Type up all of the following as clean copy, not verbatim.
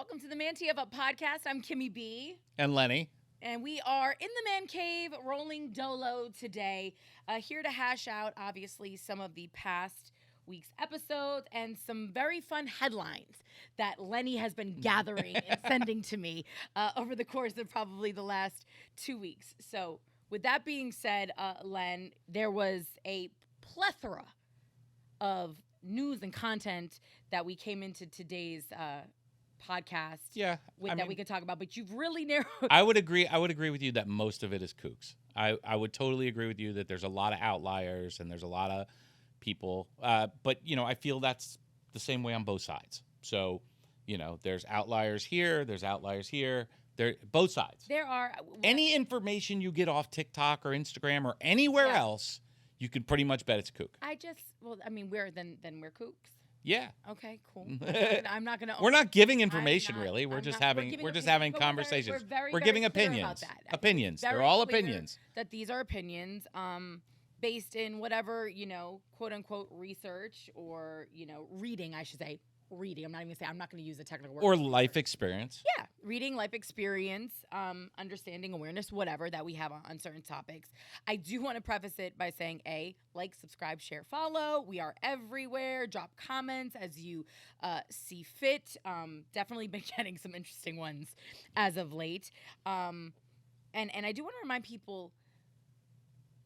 Welcome to the ManTFup podcast. I'm KimmyB. And Lenny. And we are in the ManCave rolling dolo today, here to hash out, obviously, some of the past week's episodes and some very fun headlines that Lenny has been gathering and sending to me over the course of probably the last 2 weeks. So with that being said, Len, there was a plethora of news and content that we came into today's podcast that we could talk about, but you've really narrowed. I would agree with you that most of it is kooks. I would totally agree with you that there's a lot of outliers and there's a lot of people, but I feel that's the same way on both sides. So there's outliers here, there's outliers here. There, both sides. There are any information you get off TikTok or Instagram or anywhere else, you can pretty much bet it's kook. We're kooks. Yeah. Okay, cool. I'm not gonna. We're not giving information, really. We're just having conversations. We're giving opinions. Opinions. They're all opinions. That these are opinions, based in whatever quote unquote research or reading. I should say reading. I'm not going to use the technical word. Or life experience. Yeah, reading, life experience, understanding, awareness, whatever that we have on certain topics. I do want to preface it by saying, like, subscribe, share, follow. We are everywhere. Drop comments as you see fit. Definitely been getting some interesting ones as of late. And I do want to remind people,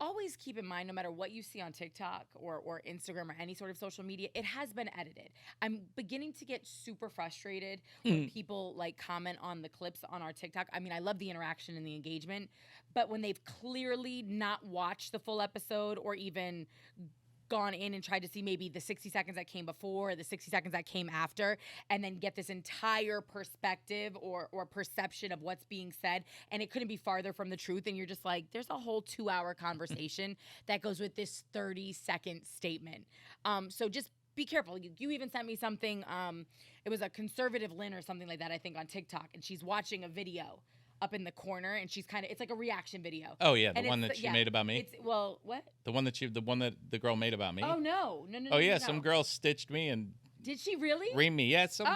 always keep in mind, no matter what you see on TikTok or Instagram or any sort of social media, it has been edited. I'm beginning to get super frustrated when people comment on the clips on our TikTok. I mean, I love the interaction and the engagement, but when they've clearly not watched the full episode or even gone in and tried to see maybe the 60 seconds that came before, the 60 seconds that came after, and then get this entire perspective or perception of what's being said, and it couldn't be farther from the truth, and you're just like, there's a whole 2-hour conversation that goes with this 30-second statement. So just be careful. You even sent me something, it was a conservative Lynn or something like that, I think, on TikTok, and she's watching a video up in the corner, and she's it's like a reaction video. Oh yeah, the one that she made about me. What? The one that the girl made about me. Oh no. Oh yeah, some girl stitched me and. Did she really? Ream me, yeah, some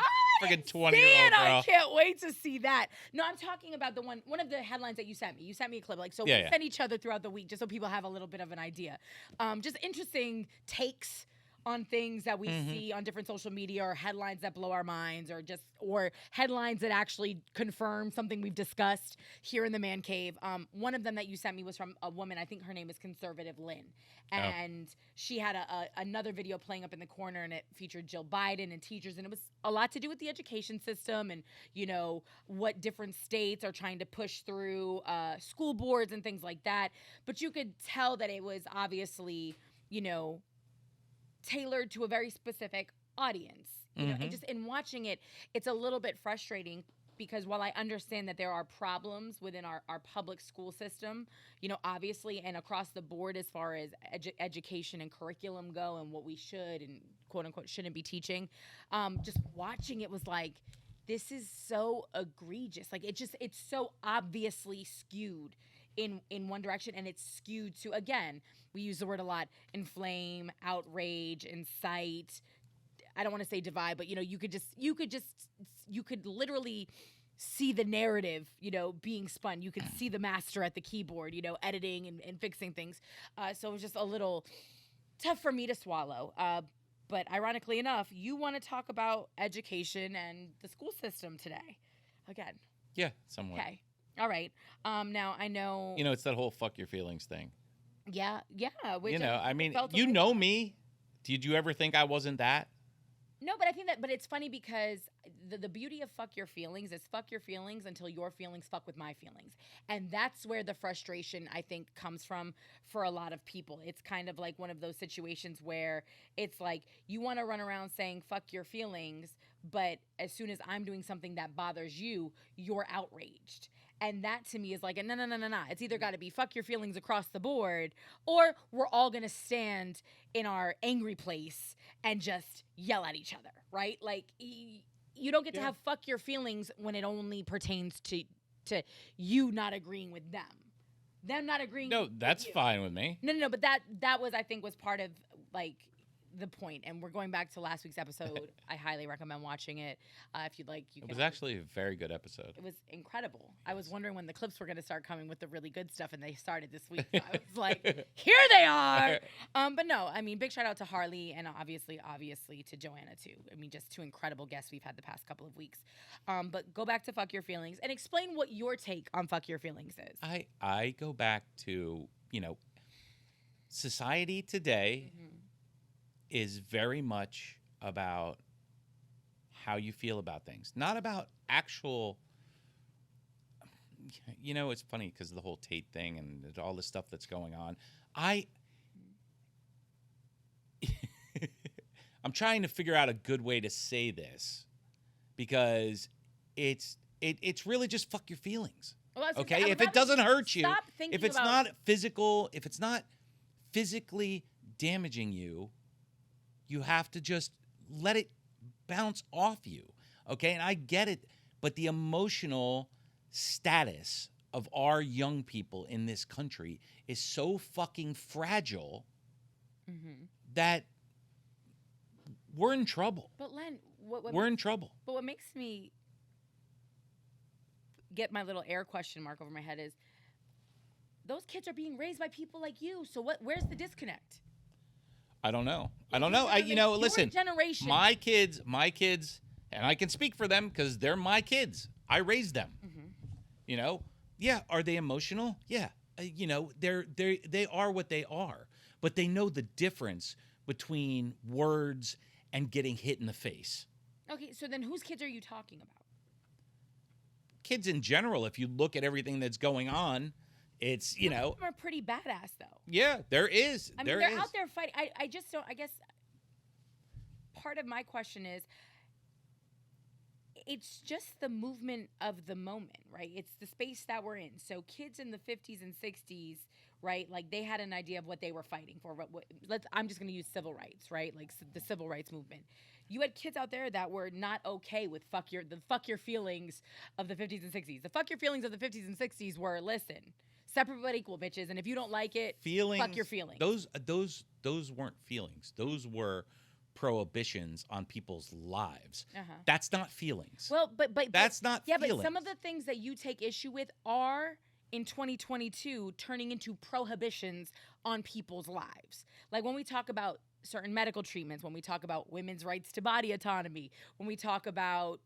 friggin' 20-year-old girl. I can't wait to see that. No, I'm talking about one of the headlines that you sent me. You sent me a clip, we send each other throughout the week just so people have a little bit of an idea. Just interesting takes on things that we see on different social media, or headlines that blow our minds, or headlines that actually confirm something we've discussed here in the Man Cave. One of them that you sent me was from a woman, I think her name is Conservative Lynn, and she had another video playing up in the corner, and it featured Jill Biden and teachers, and it was a lot to do with the education system and what different states are trying to push through school boards and things like that. But you could tell that it was obviously tailored to a very specific audience. And just in watching it, it's a little bit frustrating because while I understand that there are problems within our public school system, obviously, and across the board as far as education and curriculum go and what we should and quote unquote shouldn't be teaching, just watching it was like, this is so egregious. It's so obviously skewed in one direction, and it's skewed to, again, we use the word a lot, inflame, outrage, incite. I don't want to say divide, but you could literally see the narrative, being spun. You could see the master at the keyboard, editing and fixing things. So it was just a little tough for me to swallow. But ironically enough, you want to talk about education and the school system today. Again. Yeah, somewhat. Okay. All right. Now I know. It's that whole fuck your feelings thing. Yeah. Which you know me. Did you ever think I wasn't that? No, but I think but it's funny because the beauty of fuck your feelings is fuck your feelings until your feelings fuck with my feelings. And that's where the frustration, I think, comes from for a lot of people. It's kind of like one of those situations where it's like you want to run around saying fuck your feelings, but as soon as I'm doing something that bothers you, you're outraged. And that to me is like, no. It's either got to be fuck your feelings across the board, or we're all going to stand in our angry place and just yell at each other, right? Like, you don't get to have fuck your feelings when it only pertains to you not agreeing with them. Them not agreeing. No, that's fine with me. No, but that was, I think, was part of the point, and we're going back to last week's episode. I highly recommend watching it. If you'd like, you can. It was actually a very good episode. It was incredible. Yes. I was wondering when the clips were going to start coming with the really good stuff, and they started this week. So I was like, here they are. But no, I mean, big shout out to Harley, and obviously to Joanna too. I mean, just two incredible guests we've had the past couple of weeks. But go back to Fuck Your Feelings and explain what your take on Fuck Your Feelings is. I go back to, society today is very much about how you feel about things, not about actual. It's funny because of the whole Tate thing and all the stuff that's going on. I'm trying to figure out a good way to say this because it's really just fuck your feelings. Well, okay, if it doesn't hurt you, if it's not physical, if it's not physically damaging you, you have to just let it bounce off you. Okay, and I get it, but the emotional status of our young people in this country is so fucking fragile that we're in trouble. But Len, we're in trouble. But what makes me get my little air question mark over my head is those kids are being raised by people like you. So where's the disconnect? I don't know. Listen, generation. My kids, and I can speak for them because they're my kids. I raised them. Yeah. Are they emotional? Yeah. They are what they are, but they know the difference between words and getting hit in the face. Okay, so then whose kids are you talking about? Kids in general. If you look at everything that's going on, it's, Some of them are pretty badass, though. Yeah, there is. I mean, they're out there fighting. I just don't, I guess part of my question is, it's just the movement of the moment, right? It's the space that we're in. So kids in the 50s and 60s, right? Like they had an idea of what they were fighting for. I'm just going to use civil rights, right? Like the civil rights movement. You had kids out there that were not okay with the fuck your feelings of the 50s and 60s. The fuck your feelings of the 50s and 60s were, listen, separate but equal, bitches. And if you don't like it, fuck your feelings. Those weren't feelings. Those were prohibitions on people's lives. That's not feelings. Well, but that's not feelings. Yeah, but some of the things that you take issue with are in 2022 turning into prohibitions on people's lives. Like when we talk about certain medical treatments, when we talk about women's rights to body autonomy, when we talk about,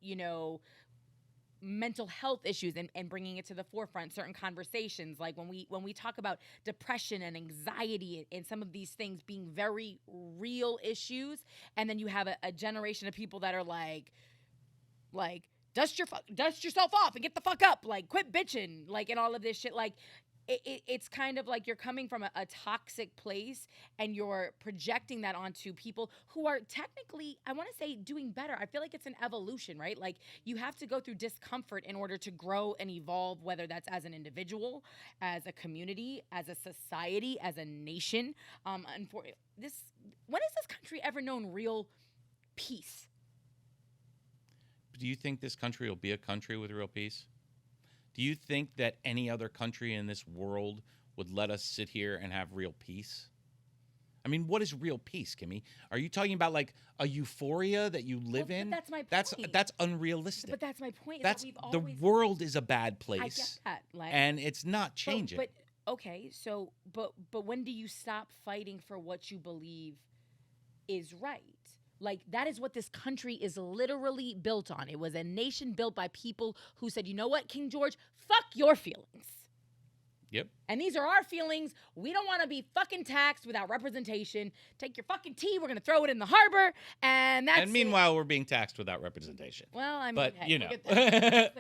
mental health issues and bringing it to the forefront, certain conversations, like when we talk about depression and anxiety and some of these things being very real issues, and then you have a generation of people that are like dust yourself off and get the fuck up, like quit bitching, like, and all of this shit, like it's kind of like you're coming from a toxic place and you're projecting that onto people who are technically, I want to say, doing better. I feel like it's an evolution, right? Like you have to go through discomfort in order to grow and evolve, whether that's as an individual, as a community, as a society, as a nation. And for this, when has this country ever known real peace? Do you think this country will be a country with real peace? Do you think that any other country in this world would let us sit here and have real peace? I mean, what is real peace, Kimmy? Are you talking about like a euphoria that you live in? That's my point. That's unrealistic. But that's my point. The world is a bad place. I get that, like, and it's not changing. But okay, so but when do you stop fighting for what you believe is right? Like, that is what this country is literally built on. It was a nation built by people who said, you know what, King George, fuck your feelings. Yep. And these are our feelings. We don't want to be fucking taxed without representation. Take your fucking tea. We're going to throw it in the harbor. And that's meanwhile, we're being taxed without representation. Well, I mean, but, hey,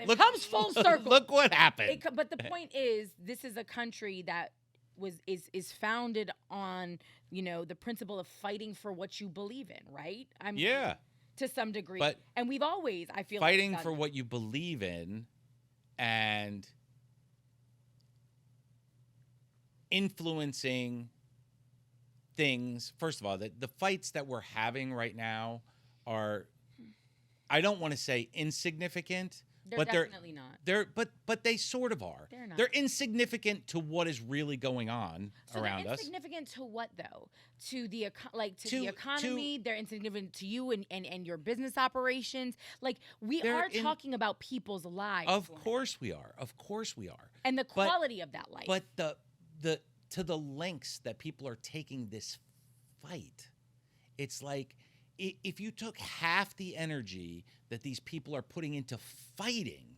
look it comes full circle. Look what happened. But the point is, this is a country that is founded on, the principle of fighting for what you believe in, right? Yeah. To some degree. But and we've always, I feel fighting like, for what you believe in and influencing things. First of all, the fights that we're having right now are, I don't want to say insignificant, They're definitely not. But they sort of are. They're not. They're insignificant to what is really going on around they're us. Insignificant to what though? To the the economy. They're insignificant to you and your business operations. Like we are talking about people's lives. Of course we are. Of course we are. And the quality of that life. But the to the lengths that people are taking this fight, it's like if you took half the energy that these people are putting into fighting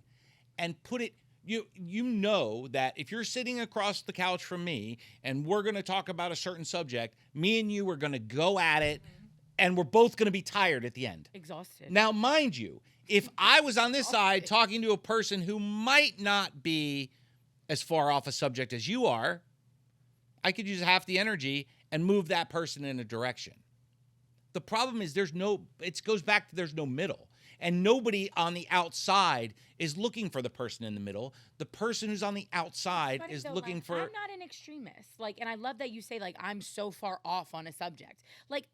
and put it, you know that if you're sitting across the couch from me and we're going to talk about a certain subject, me and you are going to go at it and we're both going to be tired at the end. Exhausted. Now, mind you, if I was on this side talking to a person who might not be as far off a subject as you are, I could use half the energy and move that person in a direction. The problem is it goes back to there's no middle. And nobody on the outside is looking for the person in the middle. The person who's on the outside is looking for... I'm not an extremist. And I love that you say, I'm so far off on a subject.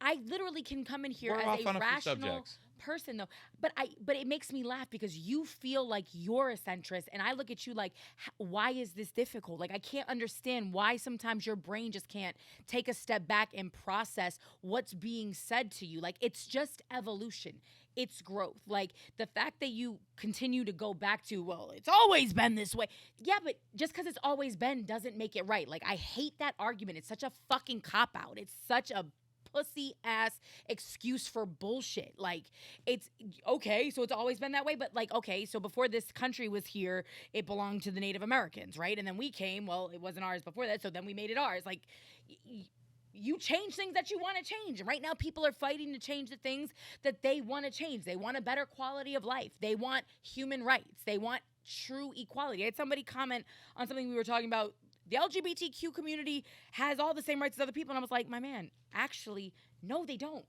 I literally can come in here as a rational person, though. But it makes me laugh because you feel like you're a centrist, and I look at you like, why is this difficult? I can't understand why sometimes your brain just can't take a step back and process what's being said to you. It's just evolution. It's growth. The fact that you continue to go back to, well, it's always been this way. Yeah, but just because it's always been doesn't make it right. I hate that argument. It's such a fucking cop-out. It's such a pussy-ass excuse for bullshit. It's, okay, so it's always been that way, but okay, so before this country was here, it belonged to the Native Americans, right? And then we came, well, it wasn't ours before that, so then we made it ours. You change things that you want to change. And right now, people are fighting to change the things that they want to change. They want a better quality of life. They want human rights. They want true equality. I had somebody comment on something we were talking about. The LGBTQ community has all the same rights as other people. And I was like, my man, actually, no, they don't.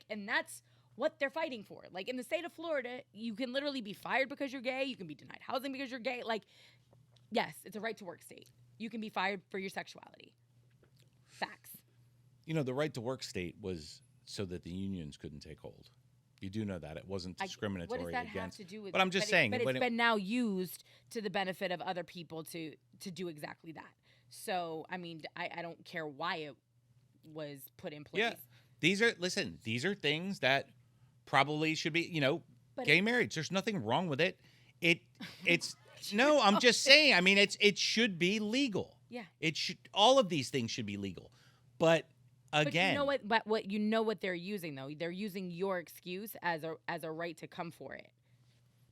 And that's what they're fighting for. In the state of Florida, you can literally be fired because you're gay. You can be denied housing because you're gay. Yes, it's a right to work state. You can be fired for your sexuality. Facts. The right to work state was so that the unions couldn't take hold. You do know that. It wasn't discriminatory against. What does that have to do with But I'm just saying. But it's been now used to the benefit of other people to do exactly that. So, I mean, I don't care why it was put in place. Yeah. These are things that probably should be, gay marriage. There's nothing wrong with it. It's no, I'm just saying. I mean, it should be legal. Yeah. All of these things should be legal. But again, you know what they're using though. They're using your excuse as a right to come for it.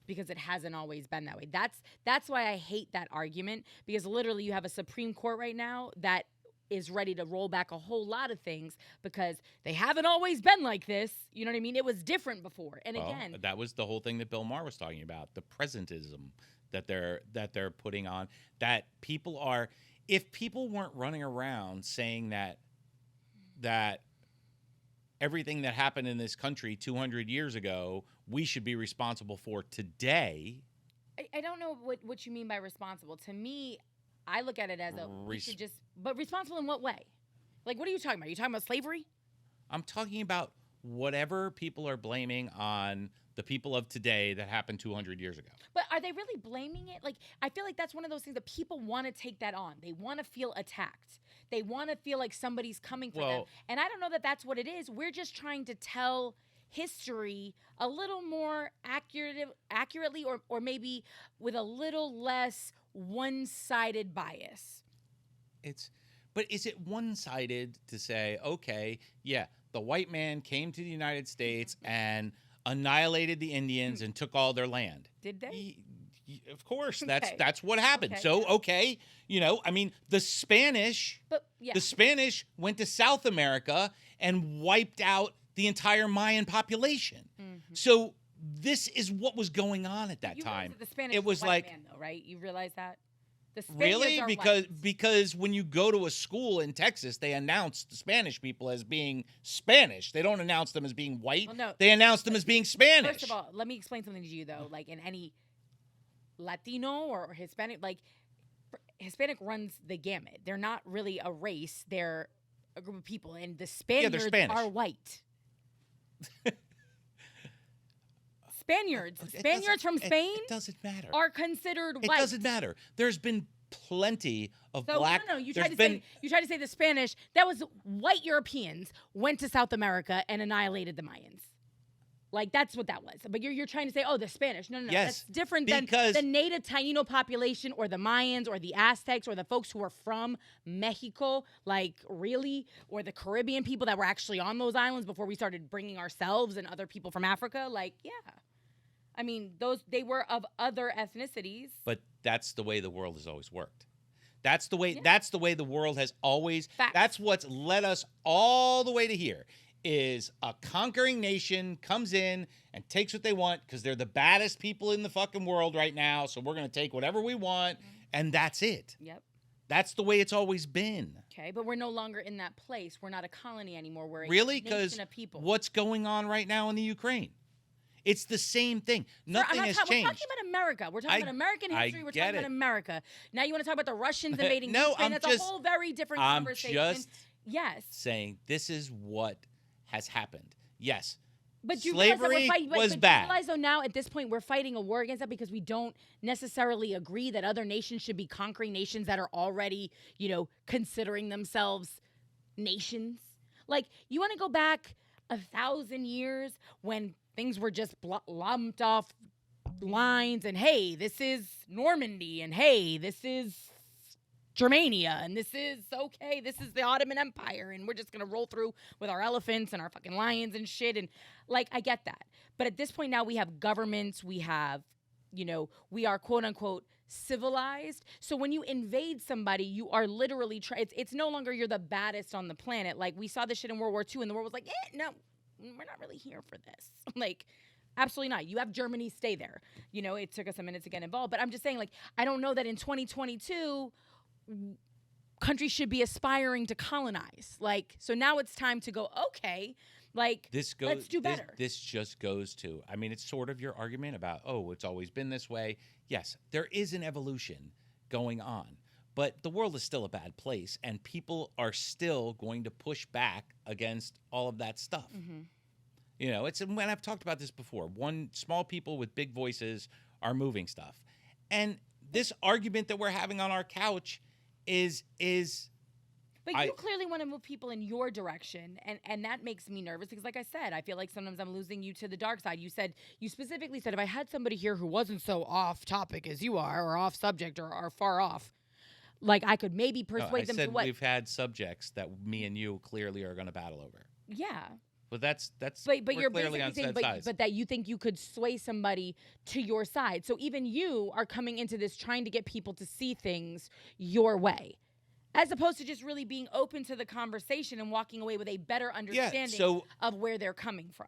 Because it hasn't always been that way. That's why I hate that argument, because literally you have a Supreme Court right now that is ready to roll back a whole lot of things because they haven't always been like this. You know what I mean? It was different before. And again, that was the whole thing that Bill Maher was talking about, the presentism that they're putting on, that people are, if people weren't running around saying that everything that happened in this country 200 years ago, we should be responsible for today. I don't know what you mean by responsible. To me, I look at it as but responsible in what way? What are you talking about? Are you talking about slavery? I'm talking about whatever people are blaming on the people of today that happened 200 years ago. But are they really blaming it? I feel like that's one of those things that people want to take that on. They want to feel attacked. They want to feel like somebody's coming for them. And I don't know that that's what it is. We're just trying to tell history a little more accurately or maybe with a little less one-sided bias. But is it one-sided to say, okay, yeah, the white man came to the United States and annihilated the Indians and took all their land? Did they? Of course, that's what happened. Okay. So, I mean, the Spanish went to South America and wiped out the entire Mayan population. Mm-hmm. So this is what was going on at that time. The Spanish was white man, though, right? You realize that? The Spaniards really? Because when you go to a school in Texas, they announce the Spanish people as being Spanish. They don't announce them as being white. Well, no, they announce them as being Spanish. First of all, let me explain something to you, though. In any Latino or Hispanic, Hispanic runs the gamut. They're not really a race. They're a group of people. And the Spaniards are white. Spaniards. Spaniards from Spain It doesn't matter. are considered It white. doesn't matter. There's been plenty of So, black. no, you there's tried to say the Spanish. That was white Europeans went to South America and annihilated the Mayans. Like, that's what that was. But you're trying to say, oh, the Spanish. No. Yes, That's different than the native Taino population or the Mayans or the Aztecs or the folks who were from Mexico, like, really? Or the Caribbean people that were actually on those islands before we started bringing ourselves and other people from Africa. Like, yeah. I mean, they were of other ethnicities. But that's the way the world has always worked. That's the way the world has always. Facts. That's what's led us all the way to here. Is a conquering nation comes in and takes what they want because they're the baddest people in the fucking world right now. So we're going to take whatever we want, and that's it. Yep. That's the way it's always been. Okay, but we're no longer in that place. We're not a colony anymore. We're a Really? nation Because of people. what's going on right now in the Ukraine? It's the same thing. Nothing has changed. We're talking about America. We're talking about American history. We're talking about America. Now you want to talk about the Russians invading Ukraine? That's a whole very different conversation. I'm just saying this is what has happened. Yes. But you slavery was bad. You realize, though, now at this point we're fighting a war against that because we don't necessarily agree that other nations should be conquering nations that are already, considering themselves nations. Like, you want to go back 1,000 years when things were just lumped off lines and, hey, this is Normandy and, hey, this is Germania, and this is the Ottoman Empire, and we're just gonna roll through with our elephants and our fucking lions and shit, and like, I get that. But at this point now we have governments, we have, we are quote unquote civilized. So when you invade somebody, you are literally it's no longer you're the baddest on the planet. Like, we saw this shit in World War II, and the world was like, no, we're not really here for this. Like, absolutely not. You have Germany, stay there. It took us a minute to get involved, but I'm just saying, like, I don't know that in 2022 countries should be aspiring to colonize. Like, so now it's time to go, okay, like, let's do better. This just goes to, I mean, it's sort of your argument about, oh, it's always been this way. Yes, there is an evolution going on, but the world is still a bad place, and people are still going to push back against all of that stuff. Mm-hmm. It's when I've talked about this before. Small people with big voices are moving stuff. And this argument that we're having on our couch is But you clearly want to move people in your direction, and that makes me nervous because, like I said, I feel like sometimes I'm losing you to the dark side. You specifically said if I had somebody here who wasn't so off topic as you are, or off subject, or far off, like, I could maybe persuade them to what? We've had subjects that me and you clearly are going to battle over. Yeah. But that's but we're you're clearly on basically saying, sides. but that you think you could sway somebody to your side. So even you are coming into this trying to get people to see things your way, as opposed to just really being open to the conversation and walking away with a better understanding of where they're coming from.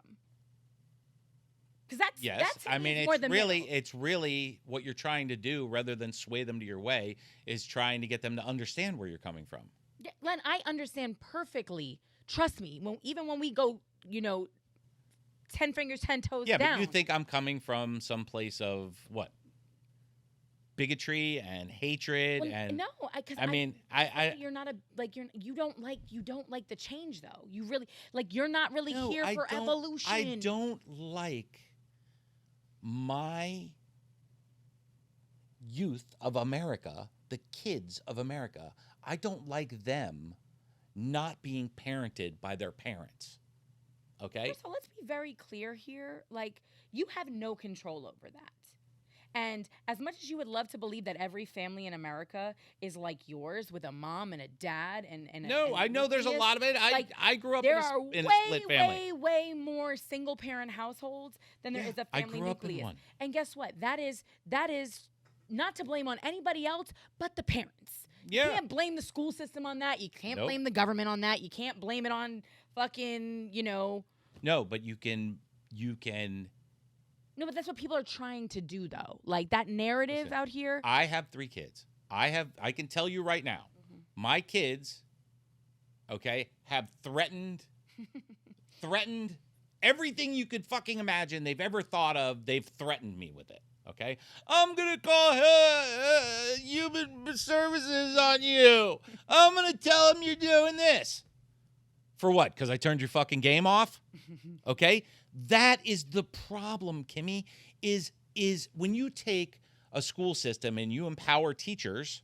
Because it's really what you're trying to do, rather than sway them to your way, is trying to get them to understand where you're coming from. Yeah, Len, I understand perfectly. Trust me. Even when we go, 10 fingers, 10 toes down. Yeah, but you think I'm coming from some place of what? Bigotry and hatred and no, you're not you don't like the change, though. You really you're not really here for evolution. I don't like my youth of America, the kids of America. I don't like them not being parented by their parents. Okay? So let's be very clear here. Like, you have no control over that. And as much as you would love to believe that every family in America is like yours, with a mom and a dad and I know there's a lot of it. I grew up in a split family. Way more single parent households than there is a family I grew up nucleus. in one. And guess what? That is not to blame on anybody else but the parents. Yeah. You can't blame the school system on that. You can't blame the government on that. You can't blame it on fucking, No, but you can. No, but that's what people are trying to do, though. Like, that narrative out here. I have 3 kids. I can tell you right now, my kids, have threatened everything you could fucking imagine they've ever thought of. They've threatened me with it. Okay, I'm gonna call human services on you. I'm gonna tell them you're doing this. For what? Because I turned your fucking game off? Okay? That is the problem, Kimmy, is when you take a school system and you empower teachers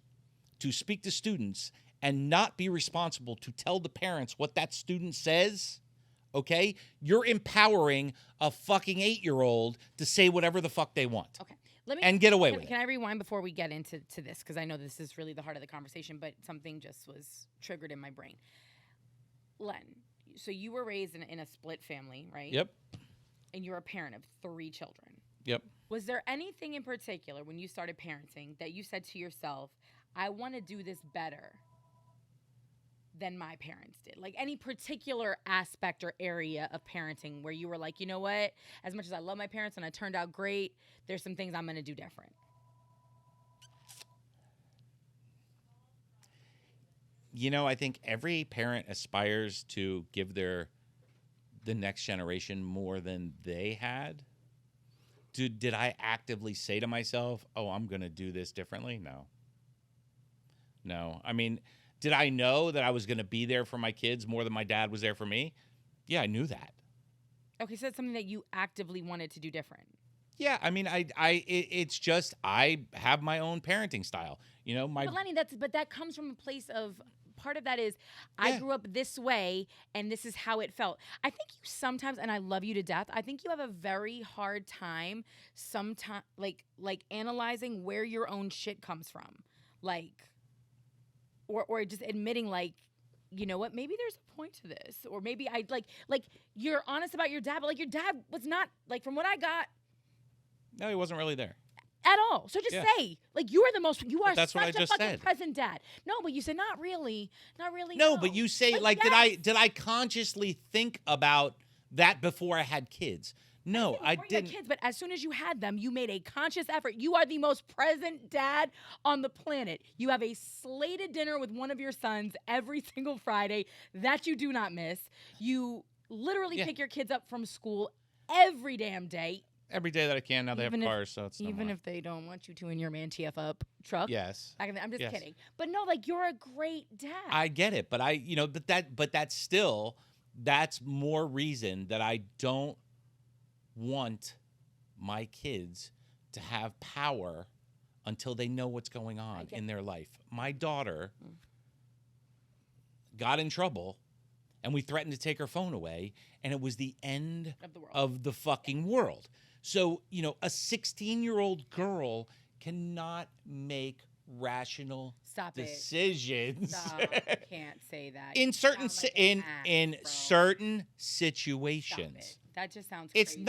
to speak to students and not be responsible to tell the parents what that student says, okay? You're empowering a fucking 8-year-old to say whatever the fuck they want. Okay. And get away with it. Can I rewind before we get into this? Because I know this is really the heart of the conversation, but something just was triggered in my brain. Len, so you were raised in a split family, right? Yep. And you're a parent of 3 children. Yep. Was there anything in particular when you started parenting that you said to yourself, I want to do this better than my parents did? Like any particular aspect or area of parenting where you were like, you know what? As much as I love my parents and I turned out great, there's some things I'm going to do different. You know, I think every parent aspires to give the next generation more than they had. Did I actively say to myself, oh, I'm going to do this differently? No. I mean, did I know that I was going to be there for my kids more than my dad was there for me? Yeah, I knew that. Okay, so that's something that you actively wanted to do different. Yeah, I mean, it's just I have my own parenting style. You know, But Lenny, that comes from a place of, part of that is I grew up this way and this is how it felt. I think you sometimes, and I love you to death, I think you have a very hard time sometimes like analyzing where your own shit comes from. Like, or just admitting like, you know what, maybe there's a point to this. Or maybe I like you're honest about your dad, but like your dad was not, like from what I got. No, he wasn't really there. At all. So just say, like, you are that's such what I a just fucking said. present dad. No, but you said not really. No, but you say like yes. did I consciously think about that before I had kids? No, I didn't. You had kids, but as soon as you had them, you made a conscious effort. You are the most present dad on the planet. You have a slated dinner with one of your sons every single Friday that you do not miss. You literally pick your kids up from school every damn day. Every day that I can. Now they have cars, so it's even if they don't want you to in your ManTFup truck. Yes. I'm just kidding. But no, like, you're a great dad. I get it, but that's more reason that I don't want my kids to have power until they know what's going on in their life. My daughter got in trouble and we threatened to take her phone away, and it was the end of the fucking world. So, you know, a 16-year-old girl cannot make rational decisions. Stop. Can't say that. In certain certain situations. That just sounds crazy.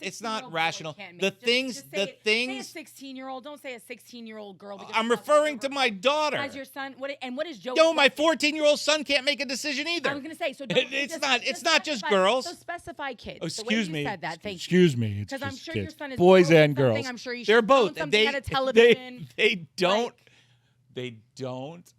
It's not rational. The things. Say a 16-year-old. Don't say a 16-year-old girl. I'm referring to my daughter. As your son. What is Joey? No, my 14-year-old son can't make a decision either. I was gonna say. So it's not just girls. So specify kids. Oh, excuse me. Said that. Thank excuse me. Because I'm sure your son is boys and girls. I'm sure they're both. They at a television. They don't. They don't.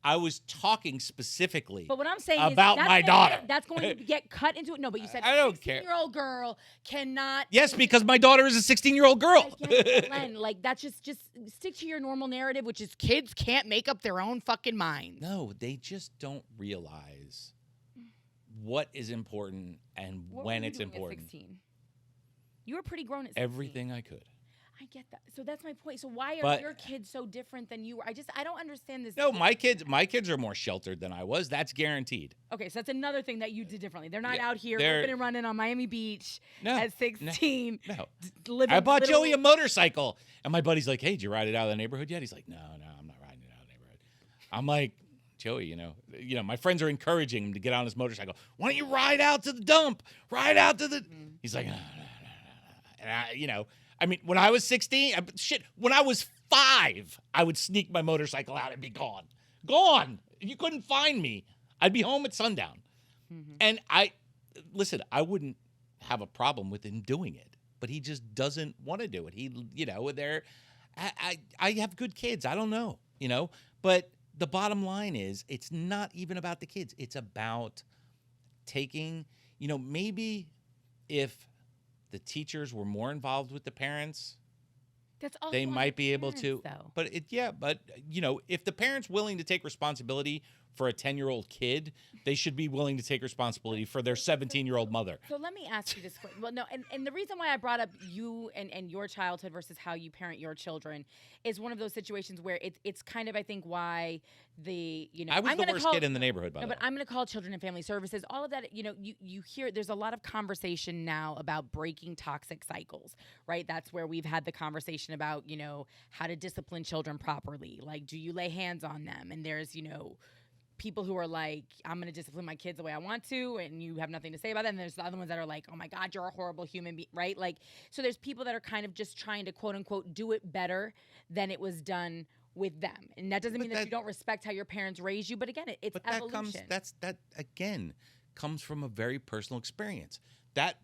I was talking specifically but what I'm saying about is my daughter. That's going to get cut into it. No, but you said I don't 16-year-old girl cannot. Yes, because my daughter is a 16-year-old girl. Len, like, that's just stick to your normal narrative, which is kids can't make up their own fucking minds. No, they just don't realize what is important and when it's important. At 16? You were pretty grown at 16. Everything I could. I get that. So that's my point. So why are your kids so different than you were? I don't understand this. No, my kids are more sheltered than I was. That's guaranteed. Okay, so that's another thing that you did differently. They're not out here ripping and running on Miami Beach at 16. No. I bought Joey a motorcycle. And my buddy's like, hey, did you ride it out of the neighborhood yet? He's like, no, I'm not riding it out of the neighborhood. I'm like, Joey, you know, my friends are encouraging him to get on his motorcycle. Why don't you ride out to the dump? Ride out to the... He's like, no. And I mean, when I was 16, when I was 5, I would sneak my motorcycle out and be gone. Gone. You couldn't find me. I'd be home at sundown. Mm-hmm. And I wouldn't have a problem with him doing it, but he just doesn't want to do it. I have good kids. I don't know, but the bottom line is it's not even about the kids. It's about taking, maybe if the teachers were more involved with the parents, they might be able to. Though. But if the parent's willing to take responsibility for a 10-year-old kid, they should be willing to take responsibility for their 17-year-old mother. So let me ask you this question. Well, no, and the reason why I brought up you and your childhood versus how you parent your children is one of those situations where it's kind of, I think, why I was the worst kid in the neighborhood, by the way. But I'm going to call Children and Family Services. All of that, you hear there's a lot of conversation now about breaking toxic cycles, right? That's where we've had the conversation about, how to discipline children properly. Like, do you lay hands on them? And there's, people who are like, I'm going to discipline my kids the way I want to, and you have nothing to say about that. And there's the other ones that are like, oh my God, you're a horrible human being, right? Like, so there's people that are kind of just trying to quote unquote do it better than it was done with them. And that doesn't mean that you don't respect how your parents raised you, but again, it's evolution. That again comes from a very personal experience. That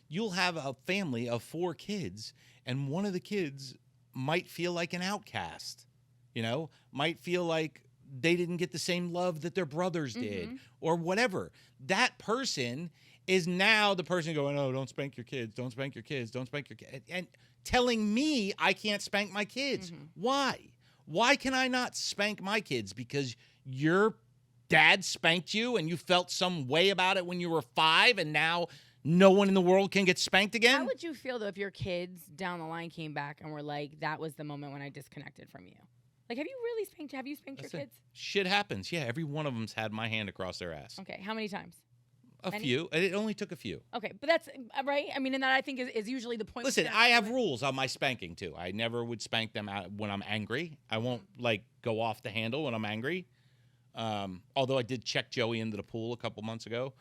you'll have a family of 4 kids, and one of the kids might feel like an outcast, might feel like they didn't get the same love that their brothers did, or whatever. That person is now the person going, oh, don't spank your kids, don't spank your kids, don't spank your kids, and telling me I can't spank my kids. Why? Why can I not spank my kids? Because your dad spanked you and you felt some way about it when you were 5, and now no one in the world can get spanked again? How would you feel, though, if your kids down the line came back and were like, that was the moment when I disconnected from you? Like, have you spanked your kids? Shit happens. Yeah, every one of them's had my hand across their ass. Okay, how many times? A few. It only took a few. Okay, but that's right. I mean, and that I think is usually the point. Listen, I have rules on my spanking too. I never would spank them out when I'm angry. I won't go off the handle when I'm angry. Although I did check Joey into the pool a couple months ago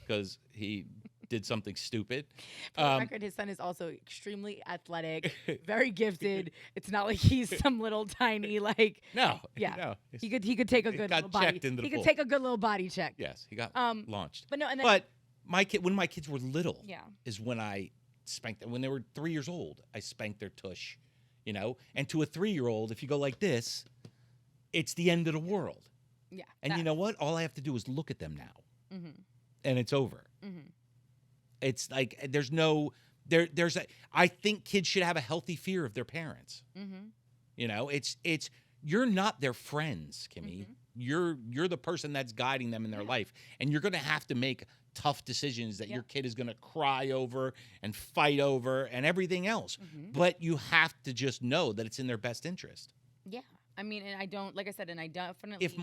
because he did something stupid. For the record, his son is also extremely athletic, very gifted. It's not like he's some little tiny No. He could take a good little body. He could take a good little body check. Yes, he got launched. But no, when my kids were little, is when I spanked them. When they were 3 years old, I spanked their tush, And to a 3-year-old, if you go like this, it's the end of the world. Yeah. And you know what? All I have to do is look at them now, and it's over. It's like I think kids should have a healthy fear of their parents. It's you're not their friends, Kimmy. You're the person that's guiding them in their life, and you're going to have to make tough decisions that your kid is going to cry over and fight over and everything else. But you have to just know that it's in their best interest. Yeah. I mean, and I don't, like I said, and I definitely. If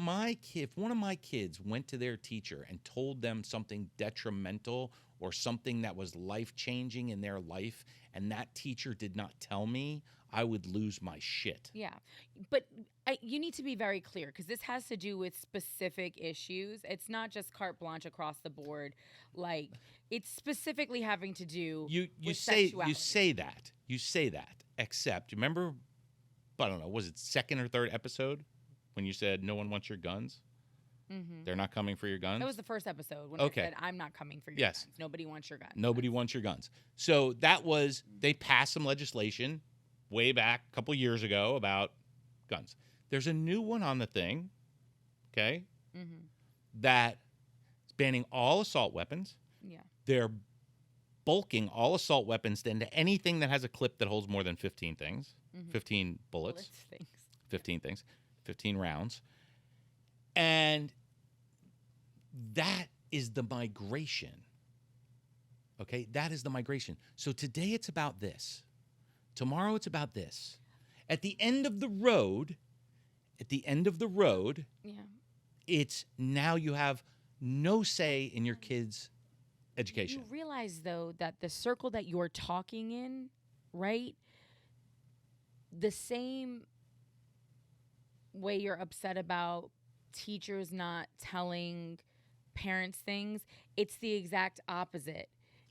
one of my kids went to their teacher and told them something detrimental or something that was life-changing in their life, and that teacher did not tell me, I would lose my shit. Yeah. But you need to be very clear, because this has to do with specific issues. It's not just carte blanche across the board. Like, it's specifically having to do with sexuality. You say that, except, remember, I don't know, was it 2nd or 3rd episode when you said no one wants your guns? They're not coming for your guns? That was the first episode when I said, I'm not coming for your guns. Nobody wants your guns. Nobody wants your guns. So that was, they passed some legislation way back a couple years ago about guns. There's a new one on the thing, okay, that is banning all assault weapons. Yeah. They're bulking all assault weapons into anything that has a clip that holds more than 15 things, 15 bullets, 15 rounds. And that is the migration. Okay, that is the migration. So today it's about this. Tomorrow it's about this. At the end of the road, it's now you have no say in your kids' education. You realize, though, that the circle that you're talking in, right, the same way you're upset about teachers not telling parents things, it's the exact opposite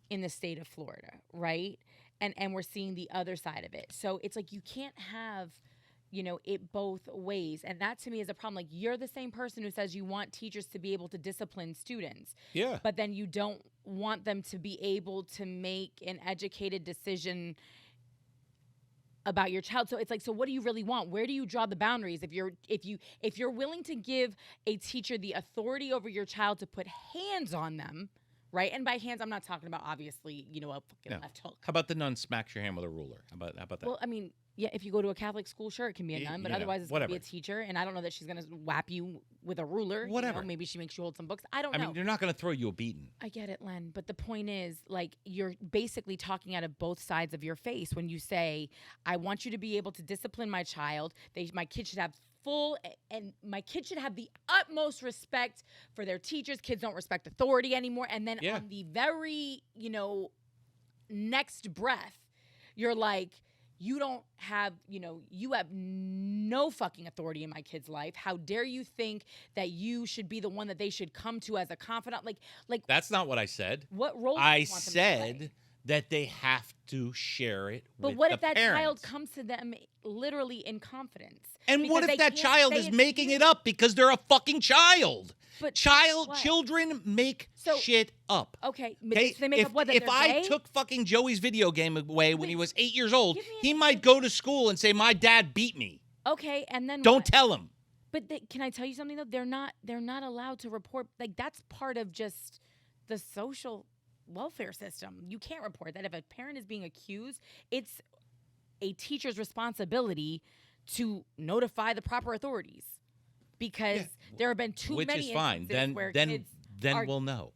in the state of Florida, right? And we're seeing the other side of it. So it's like you can't have, it both ways. And that to me is a problem. Like, you're the same person who says you want teachers to be able to discipline students. Yeah. But then you don't want them to be able to make an educated decision about your child. So it's like, so what do you really want? Where do you draw the boundaries? If you're willing to give a teacher the authority over your child to put hands on them, right? And by hands, I'm not talking about, obviously, a fucking left hook. How about the nun smacks your hand with a ruler? How about that? Well, I mean, Yeah, if you go to a Catholic school, sure, it can be a nun, but otherwise it's going to be a teacher. And I don't know that she's going to whap you with a ruler. Whatever. You know, maybe she makes you hold some books. I don't know. I mean, they're not going to throw you a beating. I get it, Len. But the point is, like, you're basically talking out of both sides of your face when you say, I want you to be able to discipline my child. My kid should have my kid should have the utmost respect for their teachers. Kids don't respect authority anymore. And then on the very, next breath, you're like, you don't have, you have no fucking authority in my kid's life. How dare you think that you should be the one that they should come to as a confidant? Like that's not what I said. What role? I said that they have to share it. But with what the if that parents. child comes to them literally in confidence? And Because what they if that can't child say is it making to it you? up because they're a fucking child? But Children make shit up. Okay, so they make up what? That If they're I gay? took fucking Joey's video game away when he was 8 years old, give me an he might go to school and say, "My dad beat me." Okay, and then Don't what? tell him. But can I tell you something though? They're not allowed to report. Like, that's part of just the social welfare system. You can't report that. If a parent is being accused, it's a teacher's responsibility to notify the proper authorities, because there have been too Which many is fine. instances where Then kids we'll know.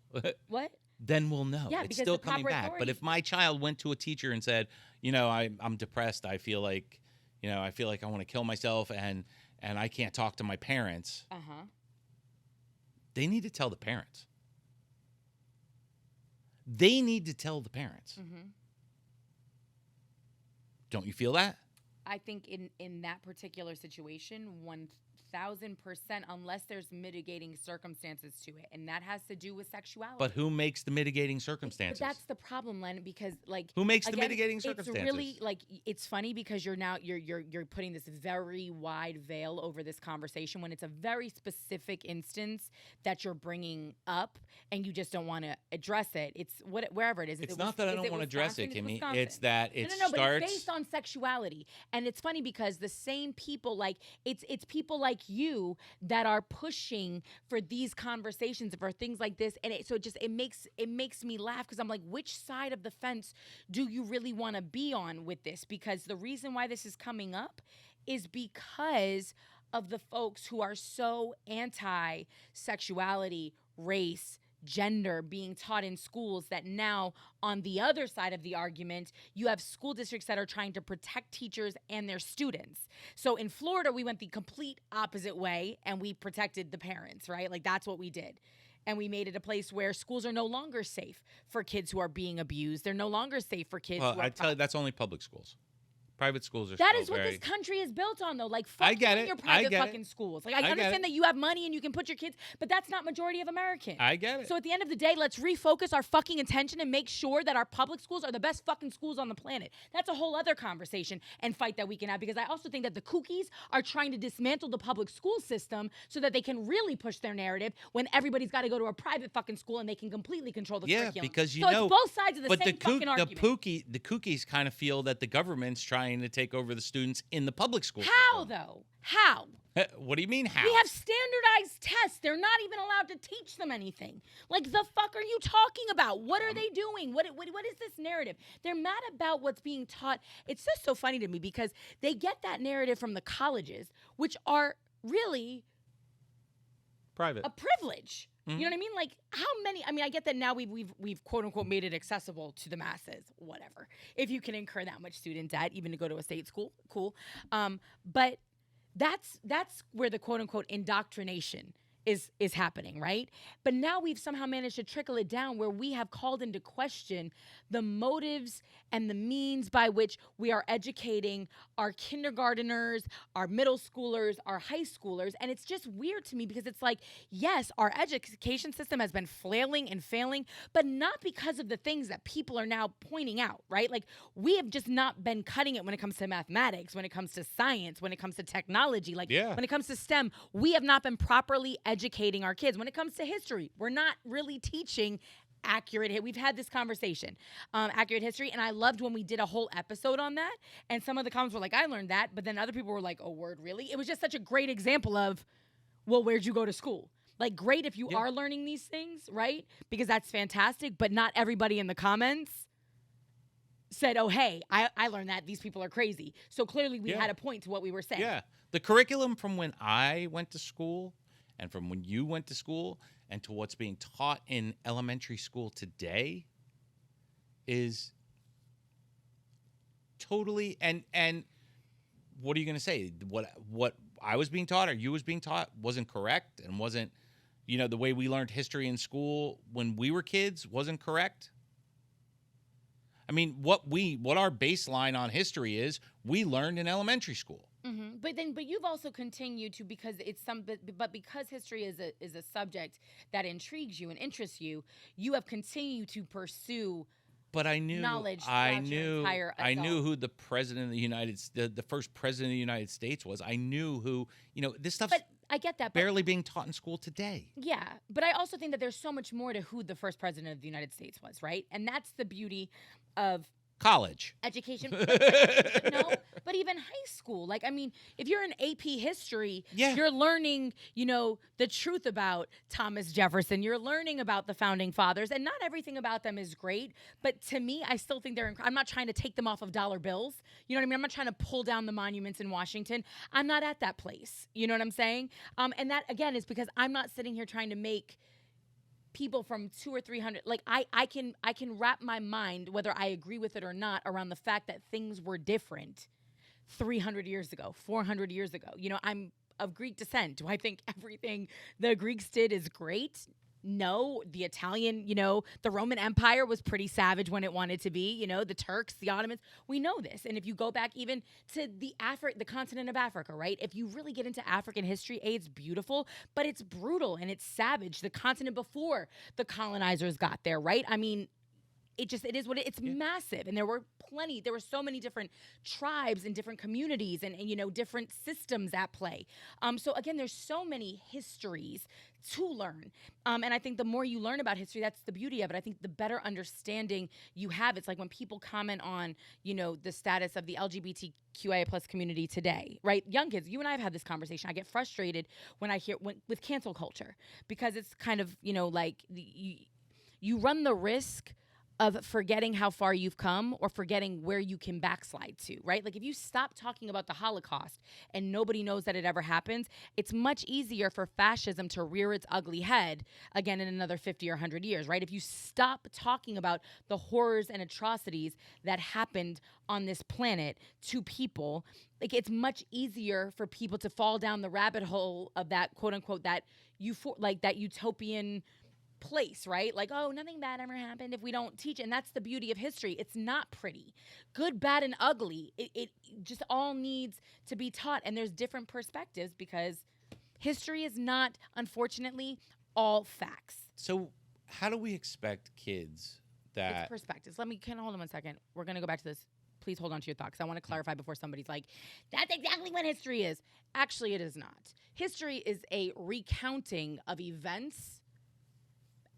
what? Then we'll know. Yeah, It's because still the coming proper back. But authorities- if my child went to a teacher and said, I'm depressed, I feel like I want to kill myself, and I can't talk to my parents, they need to tell the parents. They need to tell the parents. Mm-hmm. Don't you feel that? I think in that particular situation, 1,000%, unless there's mitigating circumstances to it, and that has to do with sexuality. But who makes the mitigating circumstances? But that's the problem, Len, because who makes the again, mitigating circumstances? It's really it's funny because you're putting this very wide veil over this conversation when it's a very specific instance that you're bringing up, and you just don't want to address it. It's wherever it is. It's not that I don't want to address it, Kimmy. It's that it no, starts. but it's based on sexuality, and it's funny because the same people, it's people like you that are pushing for these conversations, for things like this, and it makes me laugh, because I'm like, which side of the fence do you really want to be on with this? Because the reason why this is coming up is because of the folks who are so anti-sexuality, race, gender being taught in schools, that now on the other side of the argument, you have school districts that are trying to protect teachers and their students. So in Florida, we went the complete opposite way, and we protected the parents, right? Like, that's what we did. And we made it a place where schools are no longer safe for kids who are being abused. They're no longer safe for kids who are... I tell you, that's only public schools. Private schools are That still is what very... this country is built on, though. Like, fuck I get it. your I private get fucking it. schools. Like, I I get understand it. that you have money and you can put your kids, but that's not majority of Americans. I get it. So at the end of the day, let's refocus our fucking attention and make sure that our public schools are the best fucking schools on the planet. That's a whole other conversation and fight that we can have, because I also think that the kookies are trying to dismantle the public school system so that they can really push their narrative when everybody's got to go to a private fucking school and they can completely control the curriculum. Because so it's both sides of the same fucking argument. The cookies kind of feel that the government's trying to take over the students in the public school How, system. though? How? What do you mean, how? We have standardized tests. They're not even allowed to teach them anything. Like, the fuck are you talking about? What are they doing? What is this narrative? They're mad about what's being taught. It's just so funny to me because they get that narrative from the colleges, which are really private. A privilege. You know what I mean? Like, how many? I mean, I get that now we've quote unquote made it accessible to the masses. Whatever. If you can incur that much student debt, even to go to a state school, cool. But that's where the quote unquote indoctrination is happening, right? But now we've somehow managed to trickle it down where we have called into question the motives and the means by which we are educating our kindergarteners, our middle schoolers, our high schoolers. And it's just weird to me because it's like, yes, our education system has been flailing and failing, but not because of the things that people are now pointing out, right? Like, we have just not been cutting it when it comes to mathematics, when it comes to science, when it comes to technology, like when it comes to STEM, we have not been properly educating our kids. When it comes to history, we're not really teaching accurate. We've had this conversation, accurate history, and I loved when we did a whole episode on that. And some of the comments were like, "I learned that," but then other people were like, "Oh, word, really?" It was just such a great example of, well, where'd you go to school? Like, great if you are learning these things, right? Because that's fantastic, but not everybody in the comments said, oh, hey, I learned that these people are crazy. So clearly we Yeah. had a point to what we were saying. Yeah. The curriculum from when I went to school and from when you went to school and to what's being taught in elementary school today is totally and what are you going to say? What I was being taught or you was being taught wasn't correct and wasn't, the way we learned history in school when we were kids wasn't correct? I mean, what our baseline on history is, we learned in elementary school. Mm-hmm. But you've also continued to, because it's but because history is a subject that intrigues you and interests you, you have continued to pursue. But I knew, knowledge. I knew who the president of the the first president of the United States was. I knew who, this stuff's But I get that. barely being taught in school today. Yeah, but I also think that there's so much more to who the first president of the United States was, right? And that's the beauty of college education. But even high school. Like, I mean, if you're in AP history, you're learning, the truth about Thomas Jefferson. You're learning about the founding fathers, and not everything about them is great. But to me, I still think I'm not trying to take them off of dollar bills. You know what I mean? I'm not trying to pull down the monuments in Washington. I'm not at that place. You know what I'm saying? And that, again, is because I'm not sitting here trying to make people from 200 or 300, like I can wrap my mind, whether I agree with it or not, around the fact that things were different 300 years ago, 400 years ago. I'm of Greek descent. Do I think everything the Greeks did is great? No. The Italian, the Roman Empire was pretty savage when it wanted to be, the Turks, the Ottomans. We know this. And if you go back even to the continent of Africa, right? If you really get into African history, it's beautiful, but it's brutal and it's savage. The continent before the colonizers got there, right? I mean, it is what it's massive. And there were so many different tribes and different communities and different systems at play. So again, there's so many histories to learn. And I think the more you learn about history, that's the beauty of it. I think the better understanding you have. It's like when people comment on, the status of the LGBTQIA plus community today, right? Young kids, you and I have had this conversation. I get frustrated when I hear with cancel culture, because it's kind of, like you run the risk of forgetting how far you've come or forgetting where you can backslide to, right? Like if you stop talking about the Holocaust and nobody knows that it ever happens, it's much easier for fascism to rear its ugly head again in another 50 or 100 years, right? If you stop talking about the horrors and atrocities that happened on this planet to people, like it's much easier for people to fall down the rabbit hole of that quote unquote, that utopian place, right? Like, oh, nothing bad ever happened if we don't teach. And that's the beauty of history. It's not pretty. Good, bad, and ugly. It just all needs to be taught. And there's different perspectives because history is not, unfortunately, all facts. So how do we expect kids that... It's perspectives. Hold on one second. We're going to go back to this. Please hold on to your thought, because I want to clarify before somebody's like, that's exactly what history is. Actually, it is not. History is a recounting of events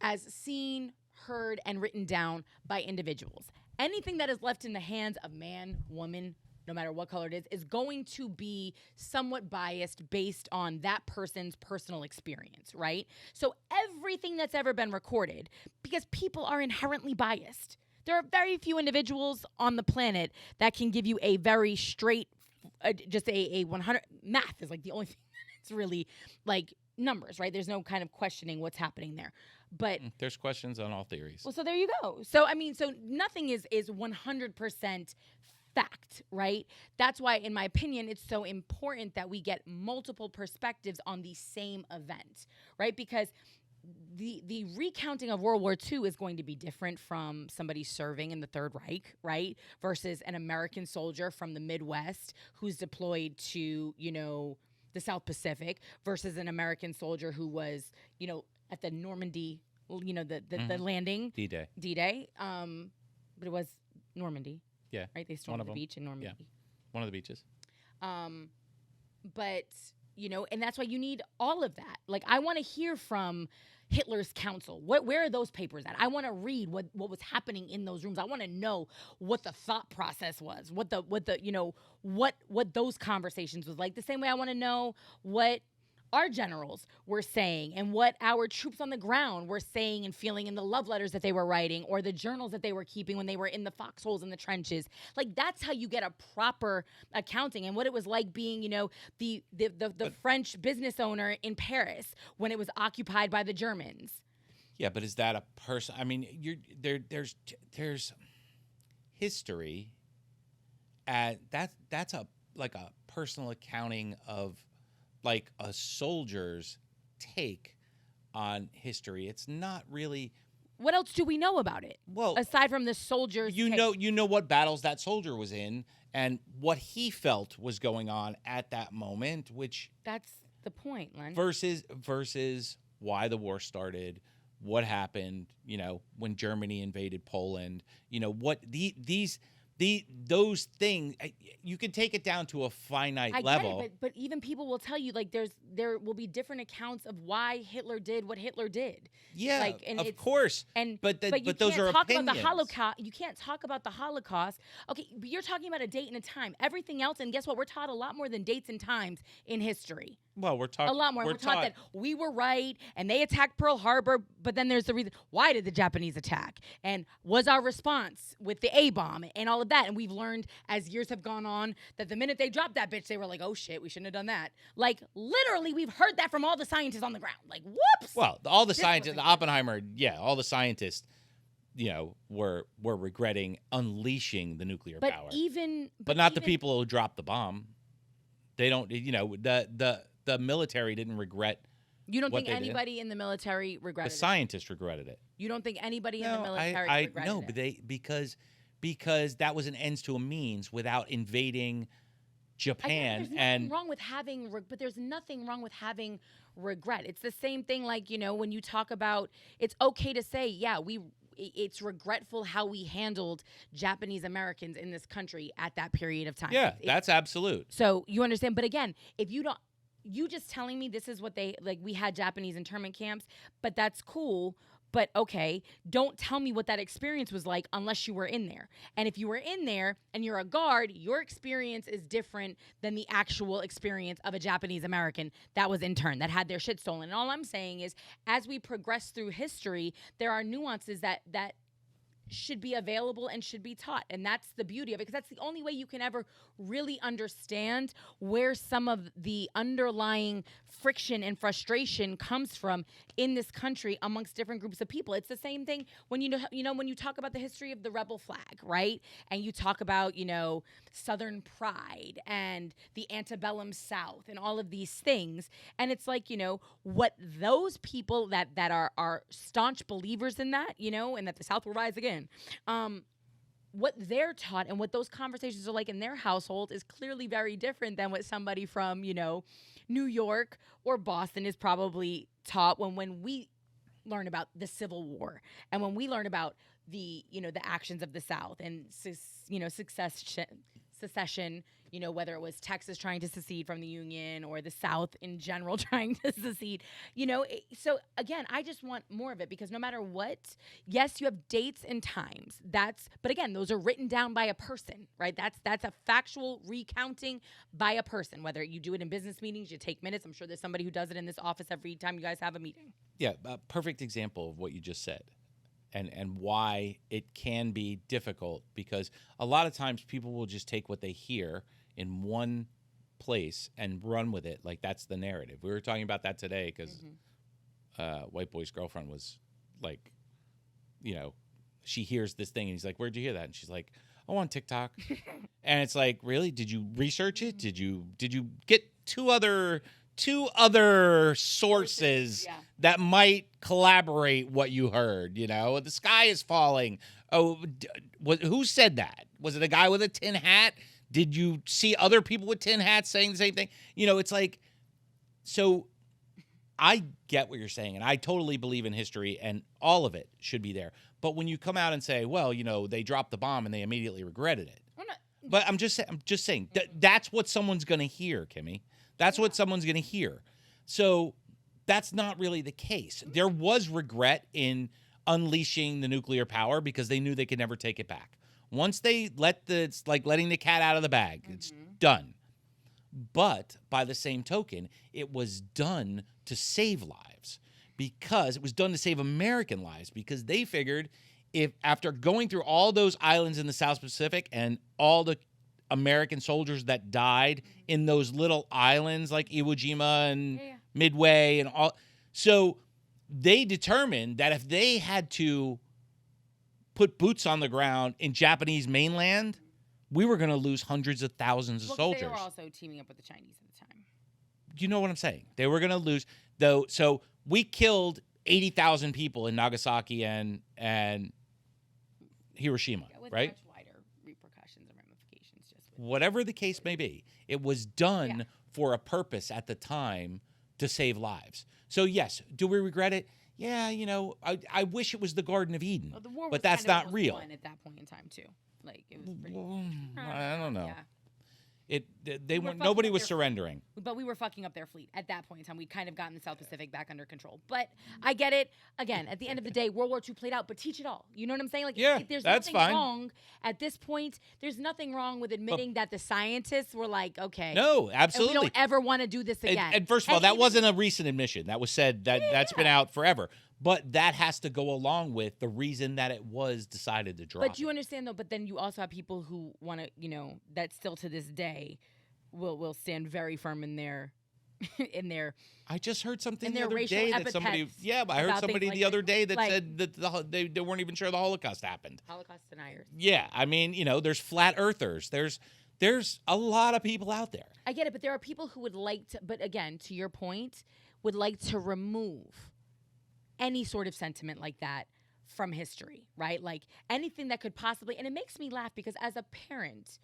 as seen, heard, and written down by individuals. Anything that is left in the hands of man, woman, no matter what color it is going to be somewhat biased based on that person's personal experience, right? So everything that's ever been recorded, because people are inherently biased. There are very few individuals on the planet that can give you a very straight, just a 100, math is like the only thing that's really like numbers, right? There's no kind of questioning what's happening there. But there's questions on all theories. Well, so there you go. So, I mean, so nothing is 100% fact, right? That's why, in my opinion, it's so important that we get multiple perspectives on the same event, right? Because the recounting of World War II is going to be different from somebody serving in the Third Reich, right? Versus an American soldier from the Midwest who's deployed to, the South Pacific, versus an American soldier who was, at the Normandy, the landing. D-Day. D-Day. But it was Normandy. Yeah. Right? They stormed the beach in Normandy. Yeah. One of the beaches. But, and that's why you need all of that. Like, I want to hear from Hitler's council. Where are those papers at? I want to read what was happening in those rooms. I want to know what the thought process was, what those conversations was like. The same way I want to know what our generals were saying and what our troops on the ground were saying and feeling in the love letters that they were writing or the journals that they were keeping when they were in the foxholes in the trenches. Like, that's how you get a proper accounting and what it was like being, the French business owner in Paris when it was occupied by the Germans. Yeah, but is that a person? I mean, there's history, and that's a personal accounting of like a soldier's take on history. It's not really. What else do we know about it? Well, aside from the soldier's you know what battles that soldier was in and what he felt was going on at that moment, which that's the point, Len. Versus why the war started, what happened, when Germany invaded Poland, what those things, you can take it down to a finite level. Get it, but even people will tell you, like, there will be different accounts of why Hitler did what Hitler did. Yeah, of course. But those are opinions. About the Holocaust. You can't talk about the Holocaust. Okay, but you're talking about a date and a time. Everything else, and guess what? We're taught a lot more than dates and times in history. Well, we're taught a lot more. We're taught that we were right and they attacked Pearl Harbor, but then there's the reason why did the Japanese attack and was our response with the A-bomb and all of that. And we've learned as years have gone on that the minute they dropped that bitch, they were like, oh shit, we shouldn't have done that. Like, literally, we've heard that from all the scientists on the ground. Like, whoops. Well, all the scientists, Oppenheimer, all the scientists, were regretting unleashing the nuclear power. But not the people who dropped the bomb. They don't, the military didn't regret. You don't think anybody in the military regretted it? The scientists regretted it. You don't think anybody in the military regretted it? No, but because that was an ends to a means without invading Japan. But there's nothing wrong with having regret. It's the same thing like, when you talk about, it's okay to say, yeah, it's regretful how we handled Japanese Americans in this country at that period of time. Yeah, that's absolute. So you understand. But again, if you don't, you just telling me this is what we had Japanese internment camps, but that's cool. But okay, don't tell me what that experience was like unless you were in there. And if you were in there and you're a guard, your experience is different than the actual experience of a Japanese American that was interned, that had their shit stolen. And all I'm saying is, as we progress through history, there are nuances that should be available and should be taught. And that's the beauty of it, because that's the only way you can ever really understand where some of the underlying friction and frustration comes from in this country amongst different groups of people. It's the same thing when when you talk about the history of the rebel flag, right? And you talk about, Southern pride and the antebellum South and all of these things. And it's like, what those people that are staunch believers in that, and that the South will rise again, what they're taught and what those conversations are like in their household is clearly very different than what somebody from, New York or Boston is probably taught when we learn about the Civil War and when we learn about the actions of the South and secession, whether it was Texas trying to secede from the Union or the South in general trying to secede, So again, I just want more of it, because no matter what, yes, you have dates and times. But again, those are written down by a person, right? That's a factual recounting by a person. Whether you do it in business meetings, you take minutes. I'm sure there's somebody who does it in this office every time you guys have a meeting. Yeah, a perfect example of what you just said. And why it can be difficult, because a lot of times people will just take what they hear in one place and run with it like that's the narrative. We were talking about that today because White Boy's girlfriend was like, she hears this thing and he's like, where'd you hear that? And she's like, oh, on TikTok. And it's like, really? Did you research it? Did you get two other sources that might collaborate what you heard? The sky is falling. Oh, who said that? Was it a guy with a tin hat? Did you see other people with tin hats saying the same thing? It's like, so I get what you're saying, and I totally believe in history, and all of it should be there. But when you come out and say, well, they dropped the bomb and they immediately regretted it. But I'm just saying that's what someone's going to hear, Kimmy. That's what someone's going to hear. So that's not really the case. There was regret in unleashing the nuclear power because they knew they could never take it back. Once they it's like letting the cat out of the bag. It's done. But by the same token, it was done to save lives, because it was done to save American lives, because they figured if after going through all those islands in the South Pacific and all the American soldiers that died in those little islands like Iwo Jima and Midway and all, so they determined that if they had to put boots on the ground in Japanese mainland, we were going to lose hundreds of thousands of soldiers. They were also teaming up with the Chinese at the time. You know what I'm saying? They were going to lose, though. So we killed 80,000 people in Nagasaki and Hiroshima, with right? Much wider repercussions and ramifications. Whatever the case may be, it was done for a purpose at the time to save lives. So yes, do we regret it? Yeah, I wish it was the Garden of Eden, Well, the war was but that's kind of not real. won at that point in time too. Like it was pretty. I don't know. Yeah. Nobody was surrendering. But we were fucking up their fleet at that point in time. We'd kind of gotten the South Pacific back under control. But I get it. Again, at the end of the day, World War II played out, but teach it all. You know what I'm saying? Like, there's that's nothing fine. wrong at this point. There's nothing wrong with admitting that the scientists were like, okay. No, absolutely. And we don't ever want to do this again. And first of all, that wasn't a recent admission. That was said that's been out forever. But that has to go along with the reason that it was decided to drop. But you understand, though, but then you also have people who want to, that still to this day will stand very firm in their I just heard something the other day that somebody I heard somebody the other day that said that they weren't even sure the Holocaust happened. Holocaust deniers. Yeah, I mean, there's flat earthers. There's a lot of people out there. I get it, but there are people who would like to, but again, to your point, would like to remove any sort of sentiment like that from history, right? Like anything that could possibly, and it makes me laugh because as a parent,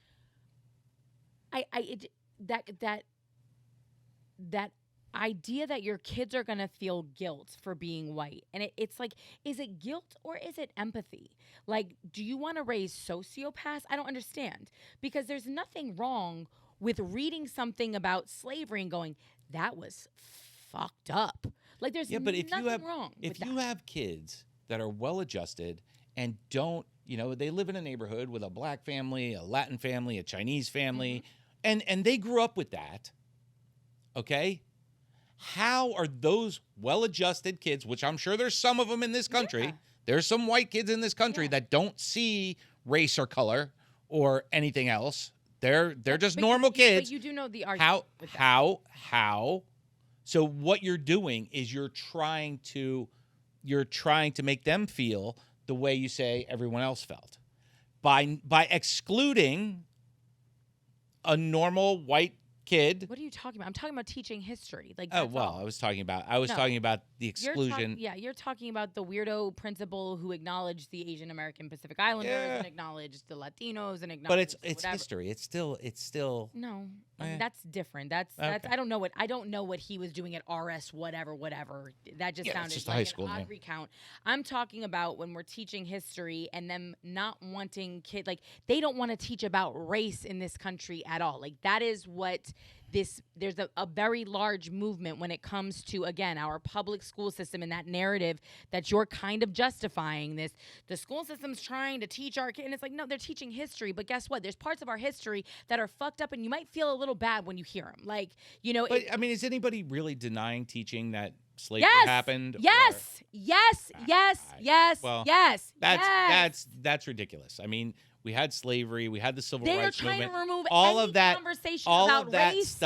that idea that your kids are gonna feel guilt for being white, and it's like, is it guilt or is it empathy? Like, do you want to raise sociopaths? I don't understand, because there's nothing wrong with reading something about slavery and going, that was fucked up. Like, there's nothing wrong with that. If you have kids that are well-adjusted and don't, they live in a neighborhood with a black family, a Latin family, a Chinese family, and they grew up with that, okay? How are those well-adjusted kids, which I'm sure there's some of them in this country, there's some white kids in this country that don't see race or color or anything else. They're just normal kids. But you do know the argument. How? So what you're doing is you're trying to make them feel the way you say everyone else felt by excluding a normal white kid. What are you talking about? I'm talking about teaching history. Like, I was talking about the exclusion. You're talking about the weirdo principal who acknowledged the Asian American Pacific Islanders and acknowledged the Latinos and acknowledged. But it's history. It's still. No, I mean, that's different. That's I don't know what he was doing at RS whatever. That just sounded just like high school an odd name. recount. I'm talking about when we're teaching history and them not wanting they don't want to teach about race in this country at all. Like, that is what there's a very large movement when it comes to, again, our public school system and that narrative that you're kind of justifying this. The school system's trying to teach our kids, and it's like, no, they're teaching history, but guess what? There's parts of our history that are fucked up, and you might feel a little bad when you hear them. Like, But, I mean, is anybody really denying teaching that slavery happened? Yes. Well, yes. That's ridiculous. I mean, we had slavery, we had the civil They rights are trying movement. to remove all any of that conversation all about of that race.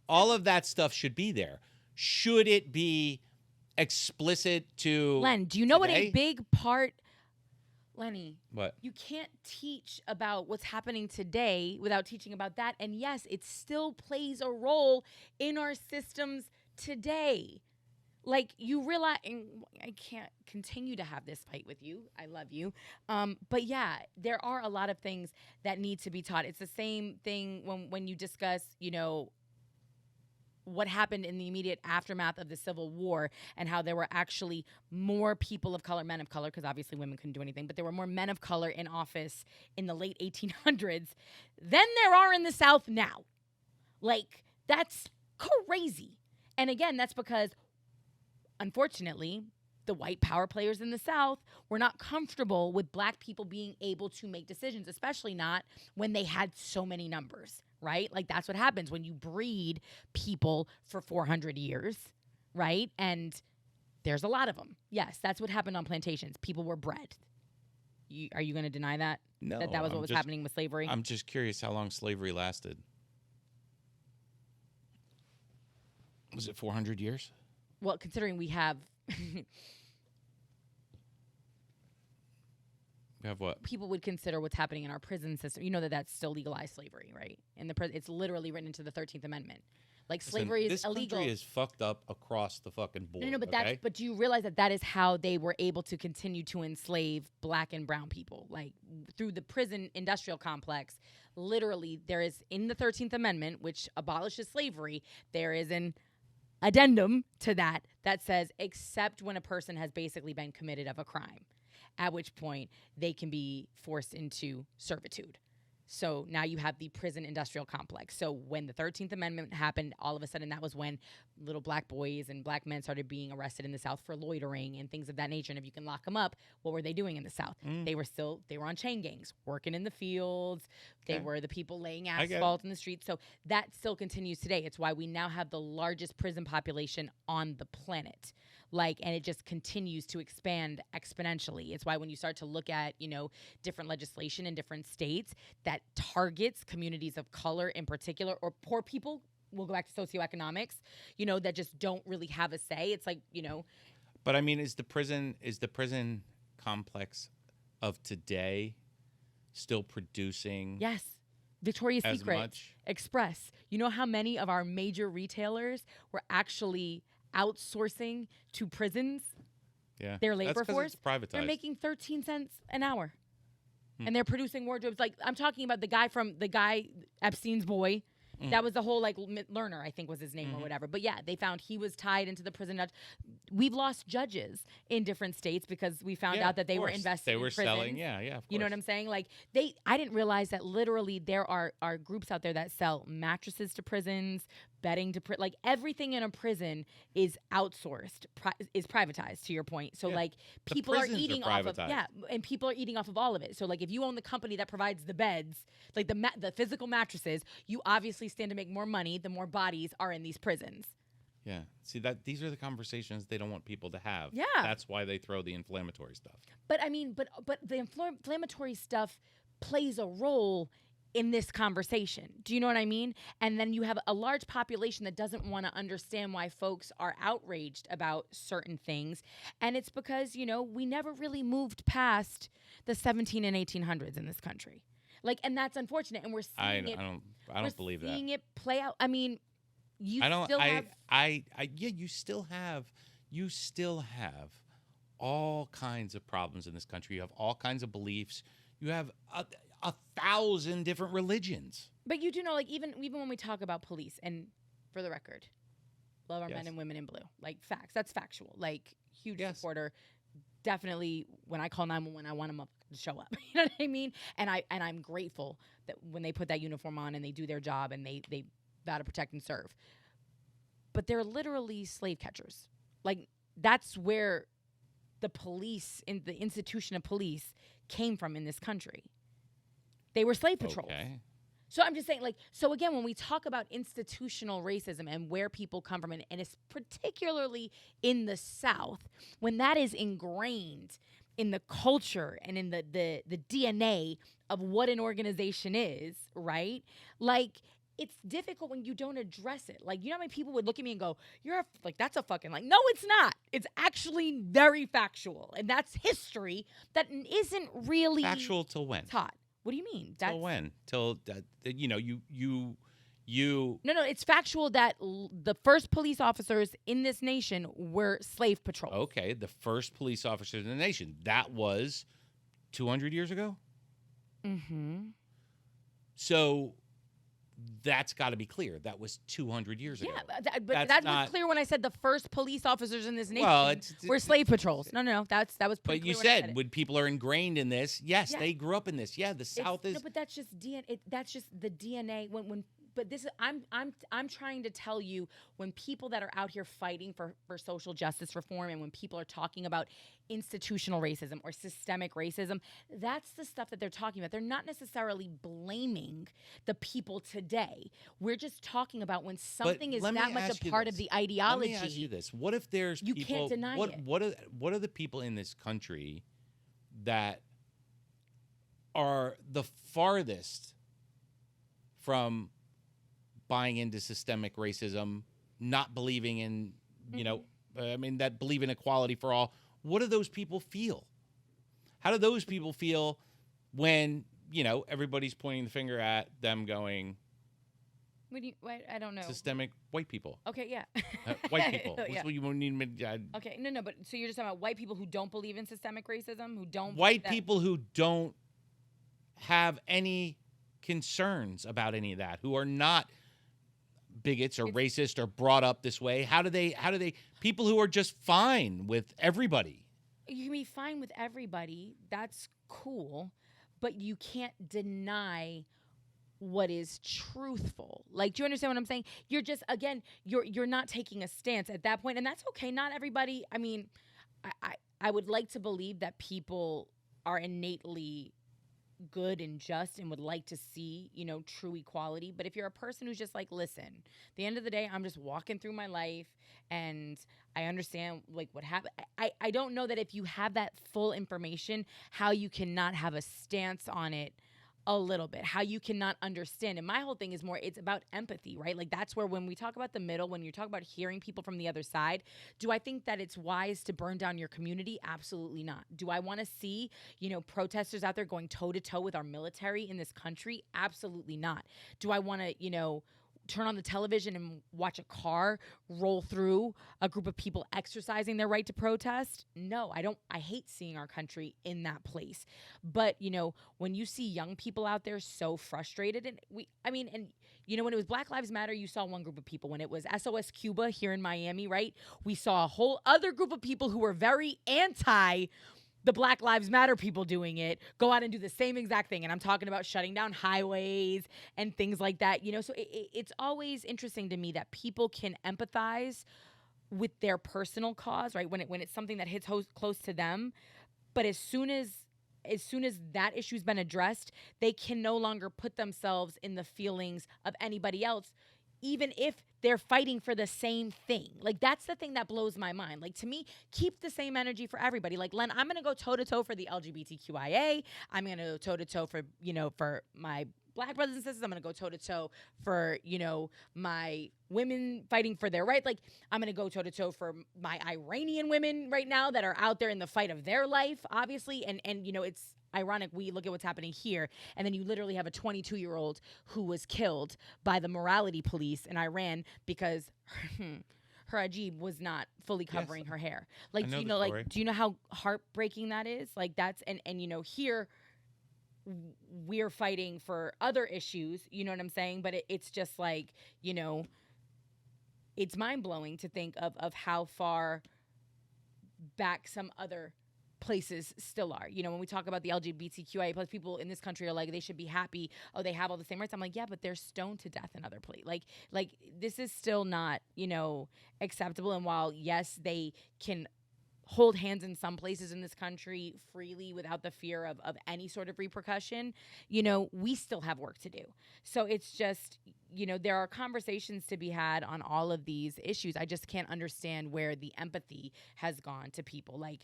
all of that stuff should be there. Should it be explicit to Len, do you know today? what a big part, Lenny? What? You can't teach about what's happening today without teaching about that. And yes, it still plays a role in our systems today. Like, you realize, and I can't continue to have this fight with you. I love you. But yeah, there are a lot of things that need to be taught. It's the same thing when you discuss, what happened in the immediate aftermath of the Civil War and how there were actually more people of color, men of color, because obviously women couldn't do anything, but there were more men of color in office in the late 1800s than there are in the South now. Like, that's crazy. And again, that's because, unfortunately, the white power players in the South were not comfortable with black people being able to make decisions, especially not when they had so many numbers, right? Like that's what happens when you breed people for 400 years, right? And there's a lot of them. Yes, that's what happened on plantations. People were bred. Are you going to deny that? No, That was what was happening with slavery? I'm just curious how long slavery lasted. Was it 400 years? Well, considering we have We have what? people would consider what's happening in our prison system. You know that's still legalized slavery, right? In the it's literally written into the 13th Amendment. Like slavery is illegal. This country is fucked up across the fucking board. No, but okay? but do you realize that is how they were able to continue to enslave black and brown people? Like through the prison industrial complex. Literally, there is in the 13th Amendment, which abolishes slavery, there is an addendum to that says except when a person has basically been committed of a crime, at which point they can be forced into servitude. So now you have the prison industrial complex. So when the 13th Amendment happened, all of a sudden that was when little black boys and black men started being arrested in the South for loitering and things of that nature. And if you can lock them up, what were they doing in the South? They were on chain gangs, working in the fields. They were the people laying asphalt in the streets. So that still continues today. It's why we now have the largest prison population on the planet. And it just continues to expand exponentially. It's why when you start to look at, different legislation in different states that targets communities of color in particular, or poor people, we'll go back to socioeconomics, that just don't really have a say. It's like, But I mean, is the prison complex of today still producing? Yes. Victoria's as Secret, much? Express. You know how many of our major retailers were actually outsourcing to prisons their labor force? It's privatized. They're making 13 cents an hour. And they're producing wardrobes. Like, I'm talking about the guy Epstein's boy. That was the whole, Lerner, I think was his name or whatever. But yeah, they found he was tied into the prison. We've lost judges in different states because we found out that they were investing in prisons. Selling, of course. You know what I'm saying? I didn't realize that literally there are groups out there that sell mattresses to prisons, bedding to everything in a prison is outsourced, is privatized, to your point. So people are eating off of and people are eating off of all of it. So if you own the company that provides the beds, the physical mattresses, you obviously stand to make more money the more bodies are in these prisons. Yeah. See, these are the conversations they don't want people to have. Yeah. That's why they throw the inflammatory stuff. But I mean, but the inflammatory stuff plays a role in this conversation. Do you know what I mean? And then you have a large population that doesn't want to understand why folks are outraged about certain things. And it's because, we never really moved past the 17 and 1800s in this country. And that's unfortunate. And we're seeing it. I don't believe that. Seeing it play out. I mean, you still have all kinds of problems in this country. You have all kinds of beliefs. You have 1,000 different religions. But you do know, even when we talk about police, and for the record, love our men and women in blue. Facts. That's factual. Huge supporter. Definitely, when I call 911, I want them to show up. You know what I mean? And I'm grateful that when they put that uniform on and they do their job and they vow to protect and serve. But they're literally slave catchers. That's where the police, in the institution of police, came from in this country. They were slave patrols. Okay. So I'm just saying, so again, when we talk about institutional racism and where people come from, and it's particularly in the South, when that is ingrained in the culture and in the DNA of what an organization is, right? It's difficult when you don't address it. You know how many people would look at me and go, that's a fucking, no, it's not. It's actually very factual. And that's history that isn't really factual till when? Taught. What do you mean? Till when? Till you. No, it's factual that the first police officers in this nation were slave patrols. Okay, the first police officers in the nation. That was 200 years ago? Mm-hmm. So that's got to be clear. That was 200 years ago. Yeah, but that was clear when I said the first police officers in this nation were slave patrols. No, that was pretty clear. But you said when people are ingrained in this, they grew up in this. Yeah, the South is. No, but that's just DNA. That's just the DNA. When but this is I'm trying to tell you, when people that are out here fighting for social justice reform, and when people are talking about institutional racism or systemic racism, that's the stuff that they're talking about. They're not necessarily blaming the people today. We're just talking about when something is that much a part of the ideology. Let me ask you this: what if there's you people? Can't deny it. What are the people in this country that are the farthest from buying into systemic racism, not believing in, that believe in equality for all? What do those people feel? How do those people feel when, everybody's pointing the finger at them going, I don't know. Systemic white people. Okay, yeah. White people. Yeah. What you need. Okay, no, but so you're just talking about white people who don't believe in systemic racism, who don't. White people who don't have any concerns about any of that, who are not bigots or racist or brought up this way. How do they people who are just fine with everybody? You can be fine with everybody. That's cool, but you can't deny what is truthful. Like, do you understand what I'm saying? You're just, again, you're not taking a stance at that point, and that's okay. Not everybody. I mean, I would like to believe that people are innately good and just and would like to see, true equality. But if you're a person who's just like, listen, at the end of the day, I'm just walking through my life and I understand like what happened. I don't know that if you have that full information, how you cannot have a stance on it a little bit, how you cannot understand. And my whole thing is more, it's about empathy, right? Like, that's where, when we talk about the middle, when you talk about hearing people from the other side, do I think that it's wise to burn down your community? Absolutely not. Do I want to see, protesters out there going toe to toe with our military in this country? Absolutely not. Do I want to, turn on the television and watch a car roll through a group of people exercising their right to protest? No, I don't. I hate seeing our country in that place. But, when you see young people out there so frustrated, and when it was Black Lives Matter, you saw one group of people. When it was SOS Cuba here in Miami, right? We saw a whole other group of people who were very anti the Black Lives Matter people doing it, go out and do the same exact thing. And I'm talking about shutting down highways and things like that. So it's always interesting to me that people can empathize with their personal cause, right? When it's something that hits close to them. But as soon as that issue's been addressed, they can no longer put themselves in the feelings of anybody else, even if they're fighting for the same thing. Like, that's the thing that blows my mind. Like, to me, keep the same energy for everybody. Like, Len, I'm going to go toe-to-toe for the LGBTQIA. I'm going to go toe-to-toe for, for my Black brothers and sisters. I'm going to go toe-to-toe for, my women fighting for their rights. Like, I'm going to go toe-to-toe for my Iranian women right now that are out there in the fight of their life, obviously. And it's ironic, we look at what's happening here, and then you literally have a 22-year-old who was killed by the morality police in Iran because her hijab was not fully covering her hair. Like, do you know how heartbreaking that is? Like, that's and here we're fighting for other issues, you know what I'm saying? But it's just like, it's mind-blowing to think of how far back some other places still are. When we talk about the LGBTQIA plus, people in this country are like, they should be happy. Oh, they have all the same rights. I'm like, yeah, but they're stoned to death in other places. Like this is still not, acceptable. And while, yes, they can hold hands in some places in this country freely without the fear of any sort of repercussion, we still have work to do. So it's just, there are conversations to be had on all of these issues. I just can't understand where the empathy has gone to people. Like,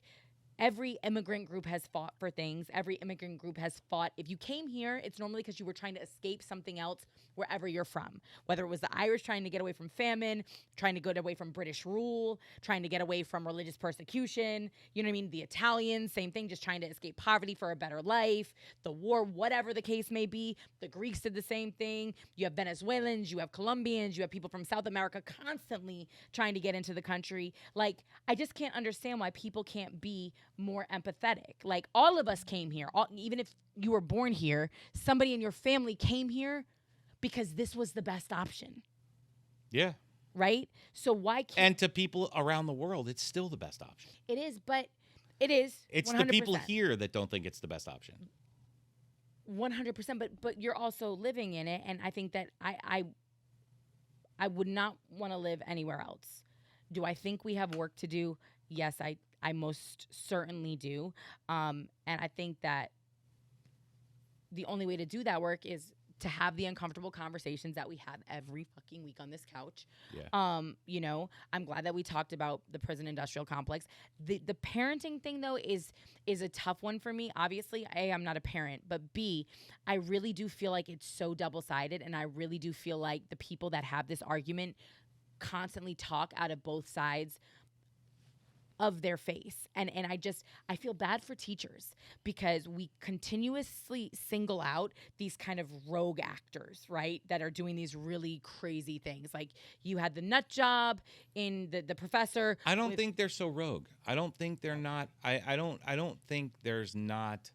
every immigrant group has fought for things. Every immigrant group has fought. If you came here, it's normally because you were trying to escape something else wherever you're from. Whether it was the Irish trying to get away from famine, trying to get away from British rule, trying to get away from religious persecution. You know what I mean? The Italians, same thing, just trying to escape poverty for a better life. The war, whatever the case may be. The Greeks did the same thing. You have Venezuelans, you have Colombians, you have people from South America constantly trying to get into the country. Like, I just can't understand why people can't be more empathetic. Like, all of us came here, even if you were born here, somebody in your family came here because this was the best option. Yeah. Right? So why can't... And to people around the world, it's still the best option. It is, but it is. It's 100%. the people here that don't think it's the best option. 100%, but you're also living in it, and I think that I would not want to live anywhere else. Do I think we have work to do? Yes, I most certainly do. And I think that the only way to do that work is to have the uncomfortable conversations that we have every fucking week on this couch. Yeah. You know, I'm glad that we talked about the prison industrial complex. The parenting thing though is a tough one for me. Obviously, A, I'm not a parent, but B, I really do feel like it's so double-sided, and I really do feel like the people that have this argument constantly talk out of both sides of their face. And I feel bad for teachers because we continuously single out these kind of rogue actors, right? That are doing these really crazy things. Like you had the nut job in the professor. I don't think they're so rogue. I don't think they're not. I don't think there's not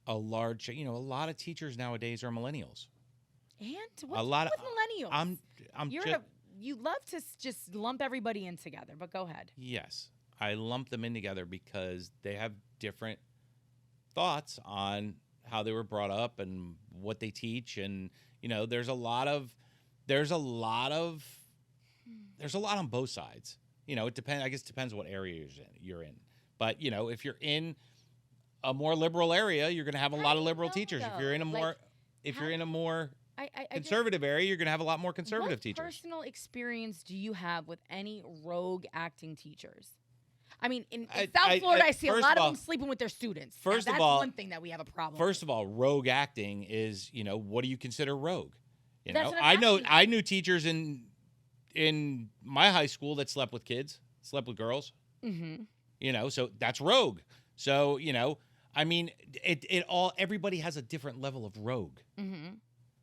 a large, a lot of teachers nowadays are millennials. And what's with millennials? You love to just lump everybody in together, but go ahead. Yes. I lump them in together because they have different thoughts on how they were brought up and what they teach. And, there's a lot on both sides. It depends. I guess it depends what area you're in. But, if you're in a more liberal area, you're going to have a lot of liberal teachers. Though? If you're in a more conservative area, you're going to have a lot more conservative teachers. What personal experience do you have with any rogue acting teachers? I mean, in South Florida, I see a lot of them sleeping with their students. That's one thing that we have a problem with. First of all, rogue acting is, what do you consider rogue? I knew teachers in my high school that slept with kids, slept with girls. Mm-hmm. So that's rogue. So, everybody has a different level of rogue. Mm-hmm.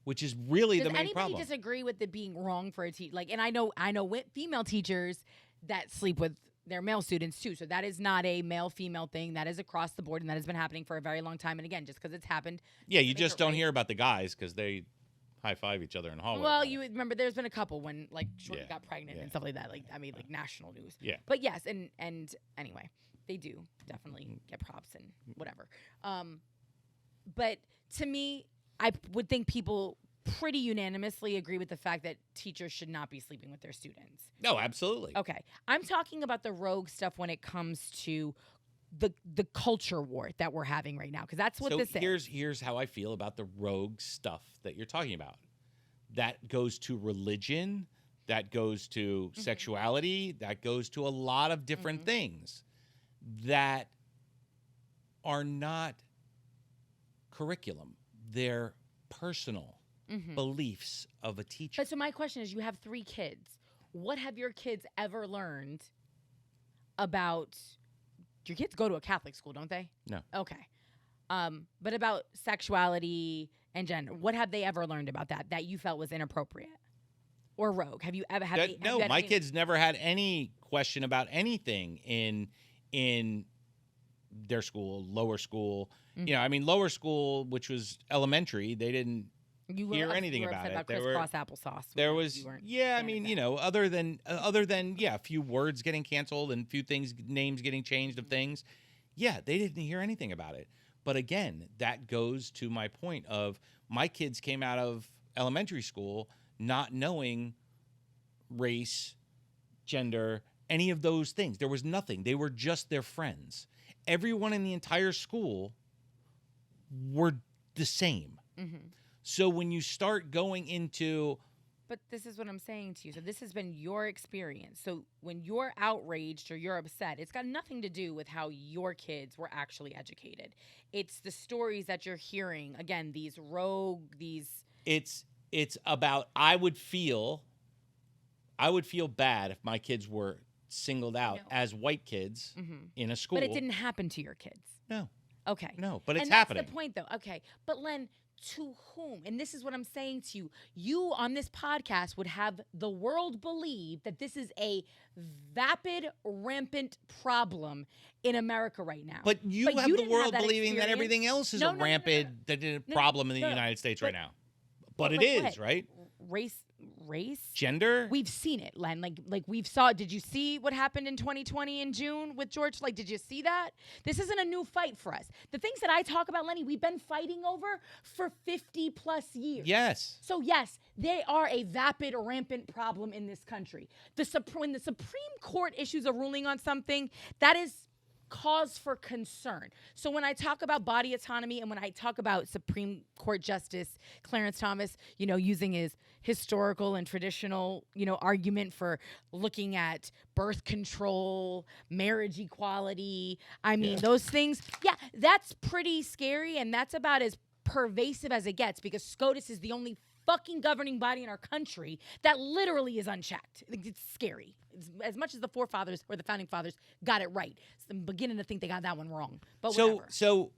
Which is really the main problem. Does anybody disagree with it being wrong for a teacher? And I know female teachers that sleep with their male students too. So that is not a male-female thing. That is across the board, and that has been happening for a very long time. And again, just because it's happened. Yeah, you just don't hear about the guys because they high-five each other in the hallway. Well, you remember there's been a couple when Shorty got pregnant and stuff like that. National news. Yeah. But yes, and anyway, they do definitely get props and whatever. But to me, I would think people pretty unanimously agree with the fact that teachers should not be sleeping with their students. No, absolutely. Okay. I'm talking about the rogue stuff when it comes to the culture war that we're having right now, because that's what this is. Here's how I feel about the rogue stuff that you're talking about. That goes to religion, that goes to sexuality, that goes to a lot of different things that are not curriculum. They're personal beliefs of a teacher. But so my question is, you have 3 kids. What have your kids ever learned about... Your kids go to a Catholic school, don't they? No. Okay. But about sexuality and gender, what have they ever learned about that you felt was inappropriate or rogue? Have you ever had... No, my kids never had any question about anything in their school, lower school. Lower school, which was elementary, they didn't hear anything about it. Crisscross applesauce. There was, other than a few words getting canceled and a few names getting changed of things. Yeah, they didn't hear anything about it. But again, that goes to my point of my kids came out of elementary school not knowing race, gender, any of those things. There was nothing. They were just their friends. Everyone in the entire school were the same. Mm-hmm. So when you start going into... But this is what I'm saying to you. So this has been your experience. So when you're outraged or you're upset, it's got nothing to do with how your kids were actually educated. It's the stories that you're hearing. Again, these rogue, these... It's about... I would feel bad if my kids were singled out as white kids in a school. But it didn't happen to your kids. No. Okay. No, but it's happening. That's the point, though. Okay. But Len, to whom? And this is what I'm saying to you. You on this podcast would have the world believe that this is a vapid, rampant problem in America right now. But you have the world believing that everything else is a rampant problem in the United States right now. But it is, right? race, gender. we've seen it, Len. Like we've saw. Did you see what happened in 2020 in June with George? Like, did you see that? This isn't a new fight for us. The things that I talk about, Lenny, we've been fighting over for 50 plus years. Yes. So yes, they are a vapid, rampant problem in this country. When the Supreme Court issues a ruling on something, that is cause for concern. So when I talk about body autonomy and when I talk about Supreme Court Justice Clarence Thomas, using his historical and traditional, argument for looking at birth control, marriage equality, those things, that's pretty scary, and that's about as pervasive as it gets, because SCOTUS is the only fucking governing body in our country that literally is unchecked. It's scary. As much as the forefathers or the founding fathers got it right, so I'm beginning to think they got that one wrong. But whatever. So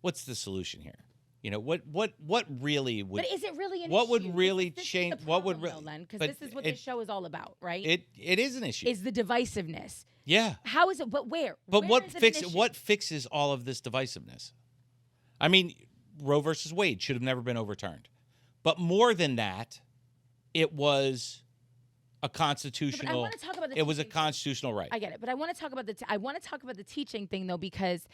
what's the solution here? What really would? But is it really an what issue? would really This change? is the What would problem, though, Len? Because this is what this show is all about, right? It is an issue. Is the divisiveness? Yeah. How is it? But where? But Where is it an issue? what fixes all of this divisiveness? I mean, Roe versus Wade should have never been overturned. But more than that, it was a constitutional. I want to talk about the it was a teaching constitutional right. I get it, but I want to talk about the teaching thing though, because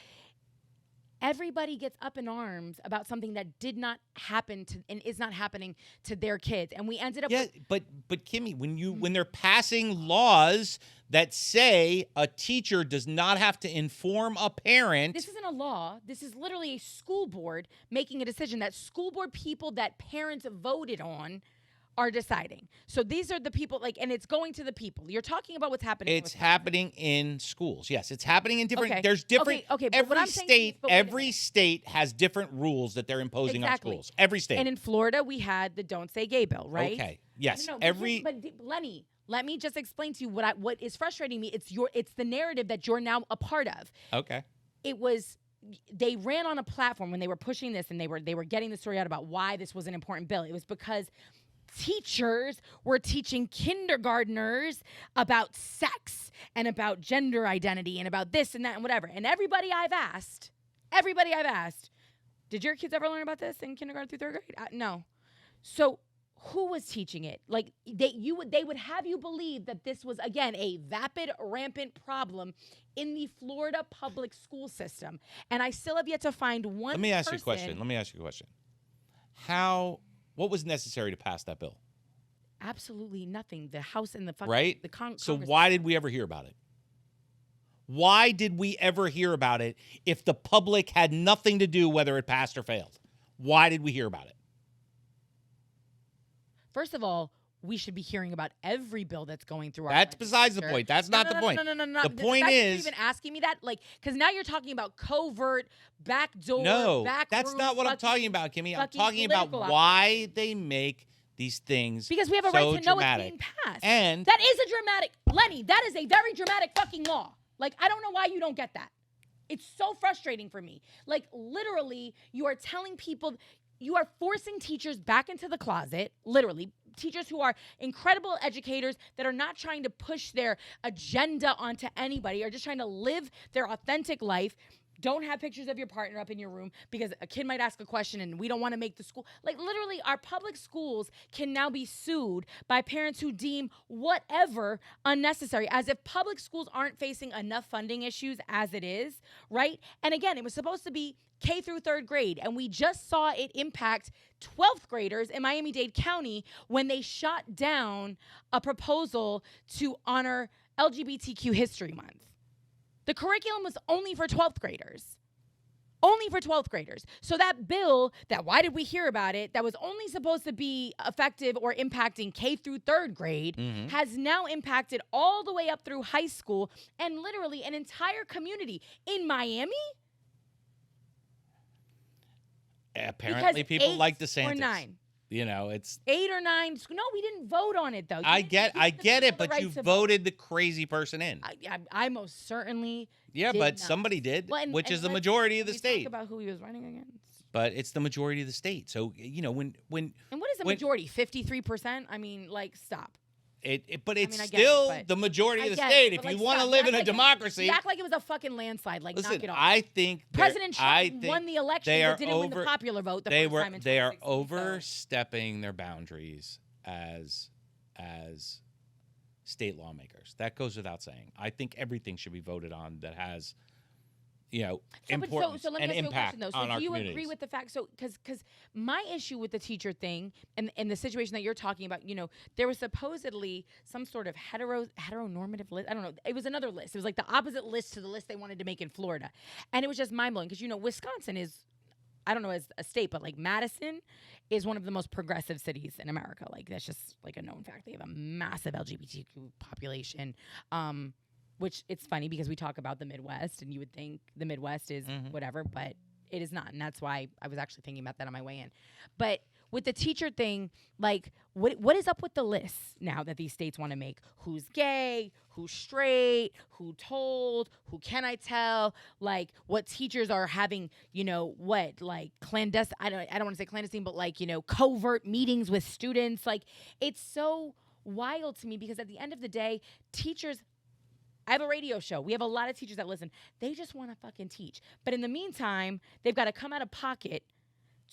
everybody gets up in arms about something that did not happen to and is not happening to their kids, and we ended up. Yeah, but Kimmy, when they're passing laws that say a teacher does not have to inform a parent. This isn't a law. This is literally a school board making a decision that school board people that parents voted on are deciding. So these are the people, and it's going to the people. You're talking about what's happening. It's happening in schools. Yes, it's happening in different. Okay. There's different. Okay. But what I'm saying is, every state has different rules that they're imposing on schools. Every state. And in Florida, we had the "Don't Say Gay" bill, right? Okay. Yes. But Lenny, let me just explain to you what is frustrating me. It's the narrative that you're now a part of. Okay. They ran on a platform when they were pushing this, and they were getting the story out about why this was an important bill. It was because teachers were teaching kindergartners about sex and about gender identity and about this and that and whatever. And everybody I've asked, did your kids ever learn about this in kindergarten through third grade? No. So who was teaching it? They would have you believe that this was, again, a vapid, rampant problem in the Florida public school system. And I still have yet to find one Let me ask you a question. What was necessary to pass that bill? Absolutely nothing. The House and the fucking right. So why did we ever hear about it? Why did we ever hear about it if the public had nothing to do whether it passed or failed? Why did we hear about it? First of all, we should be hearing about every bill that's going through our That's besides the point. That's not the point. No. The point is, even asking me that, because now you're talking about covert, backdoor, that's not what I'm talking about, Kimmy. I'm talking about why they make these things because we have a right to know it's being passed. And that is a dramatic, Lenny. That is a very dramatic fucking law. I don't know why you don't get that. It's so frustrating for me. Literally, you are telling people. You are forcing teachers back into the closet, literally. Teachers who are incredible educators that are not trying to push their agenda onto anybody, are just trying to live their authentic life. Don't have pictures of your partner up in your room because a kid might ask a question and we don't want to make the school. Literally, our public schools can now be sued by parents who deem whatever unnecessary, as if public schools aren't facing enough funding issues as it is, right? And again, it was supposed to be K through third grade, and we just saw it impact 12th graders in Miami-Dade County when they shot down a proposal to honor LGBTQ History Month. The curriculum was only for 12th graders. Only for 12th graders. So that bill, why did we hear about it, that was only supposed to be effective or impacting K through third grade, has now impacted all the way up through high school and literally an entire community in Miami. Apparently, people like DeSantis. Or 9. It's 8 or 9. No, we didn't vote on it though. I get it, but you voted the crazy person in. I most certainly. Yeah, did but not. somebody did, which is the let's- majority of the we state. Talk about who he was running against. But it's the majority of the state. So when And what is the majority? 53%. Stop. But it's I get still it, but the majority of the I get state. it, If but, you like, want to stop. live You in a act like democracy, You act like it was a fucking landslide. listen, knock it off. I think President Trump think won the election, they are but didn't win the popular vote. They are 2016, overstepping their boundaries as as state lawmakers. That goes without saying. I think everything should be voted on that has, importance so let me and ask you a impact question, though. on So our do you communities. agree with the fact? So because my issue with the teacher thing and the situation that you're talking about, there was supposedly some sort of heteronormative list. I don't know. It was another list. It was like the opposite list to the list they wanted to make in Florida, and it was just mind blowing because Wisconsin is, I don't know as a state, but like Madison is one of the most progressive cities in America. Like that's just like a known fact. They have a massive LGBTQ population. Which it's funny because we talk about the Midwest and you would think the Midwest is whatever, but it is not. And that's why I was actually thinking about that on my way in. But with the teacher thing, like what is up with the lists now that these states want to make? Who's gay? Who's straight? Who told? Who can I tell? Like what teachers are having, like clandestine, I don't want to say clandestine, but like, covert meetings with students. Like it's so wild to me because at the end of the day, teachers, I have a radio show. We have a lot of teachers that listen. They just want to fucking teach. But in the meantime, they've got to come out of pocket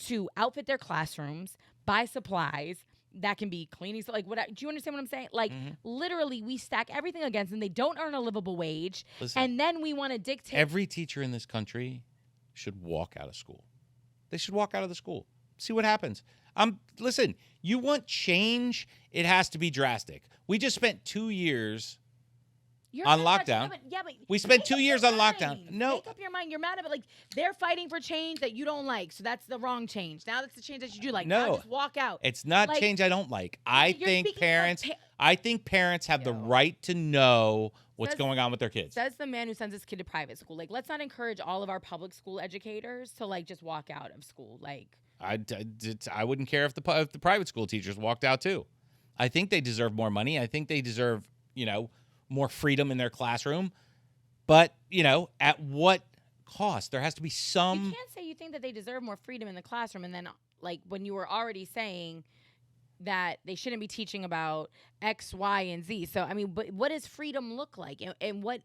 to outfit their classrooms, buy supplies. That can be cleaning. So like, do you understand what I'm saying? Like, literally, we stack everything against them. They don't earn a livable wage. Listen, and then we want to dictate. Every teacher in this country should walk out of school. They should walk out of the school. See what happens. Listen, you want change, it has to be drastic. We just spent 2 years on lockdown. We spent 2 years on lockdown. No. Make up your mind. You're mad about, like, they're fighting for change that you don't like. So that's the wrong change. Now that's the change that you do like. No. Now just walk out. It's not like, change I don't like. I think parents have the right to know what's going on with their kids. Says the man who sends his kid to private school. Like, let's not encourage all of our public school educators to, like, just walk out of school. Like, I wouldn't care if the private school teachers walked out too. I think they deserve more money. I think they deserve, more freedom in their classroom. But, at what cost? There has to be some... You can't say you think that they deserve more freedom in the classroom and then, like, when you were already saying that they shouldn't be teaching about X, Y, and Z. So, I mean, but what does freedom look like? And what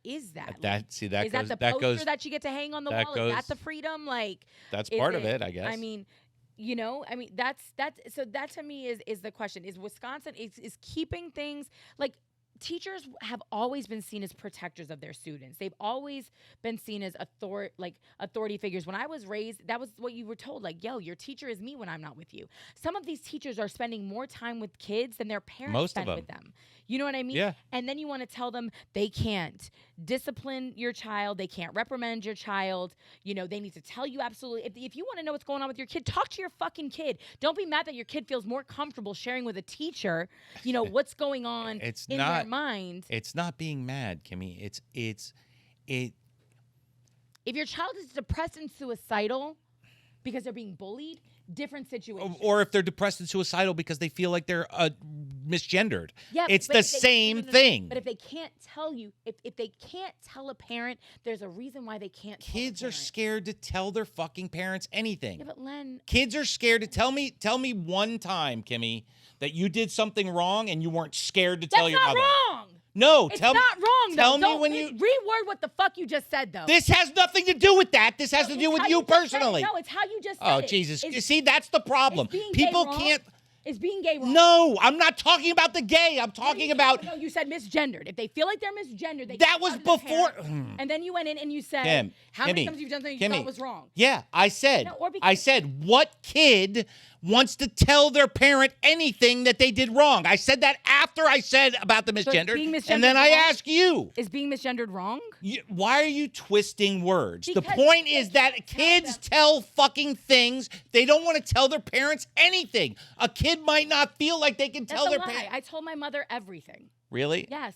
is that? Is that the poster that you get to hang on the wall? Is that the freedom? Like, that's part of it, I guess. I mean... that's so that to me is the question. Is Wisconsin is keeping things like teachers have always been seen as protectors of their students. They've always been seen as authority figures. When I was raised, that was what you were told. Like, yo, your teacher is me when I'm not with you. Some of these teachers are spending more time with kids than their parents spend with them. You know what I mean? Yeah. And then you want to tell them they can't discipline your child. They can't reprimand your child. They need to tell you absolutely. If you want to know what's going on with your kid, talk to your fucking kid. Don't be mad that your kid feels more comfortable sharing with a teacher, what's going on their mind. It's not being mad, Kimmy. If your child is depressed and suicidal because they're being bullied, different situation. Or if they're depressed and suicidal because they feel like they're misgendered. Yeah, it's the same thing. But if they can't tell you, if they can't tell a parent, there's a reason why they can't tell Kids are scared to tell their fucking parents anything. Yeah, but Len... Kids are scared to tell me one time, Kimmy, that you did something wrong and you weren't scared to tell your mother. That's not wrong! No, it's not wrong, though. Tell me when you... Reword what the fuck you just said, though. This has nothing to do with that. This has to do with you personally. No, it's how you just said it. Oh, Jesus. See, that's the problem. People can't... Is being gay wrong? No, I'm not talking about the gay. I'm talking about... No, you said misgendered. If they feel like they're misgendered, they... That was before... And then you went in and you said... How many times you've done something you thought was wrong? Yeah, I said... what kid wants to tell their parent anything that they did wrong? I said that after I said about the misgendered. And then I ask you... Is being misgendered wrong? Why are you twisting words? The point is that kids tell fucking things. They don't want to tell their parents anything. A kid might not feel like they can tell their parents. I told my mother everything. Really? Yes.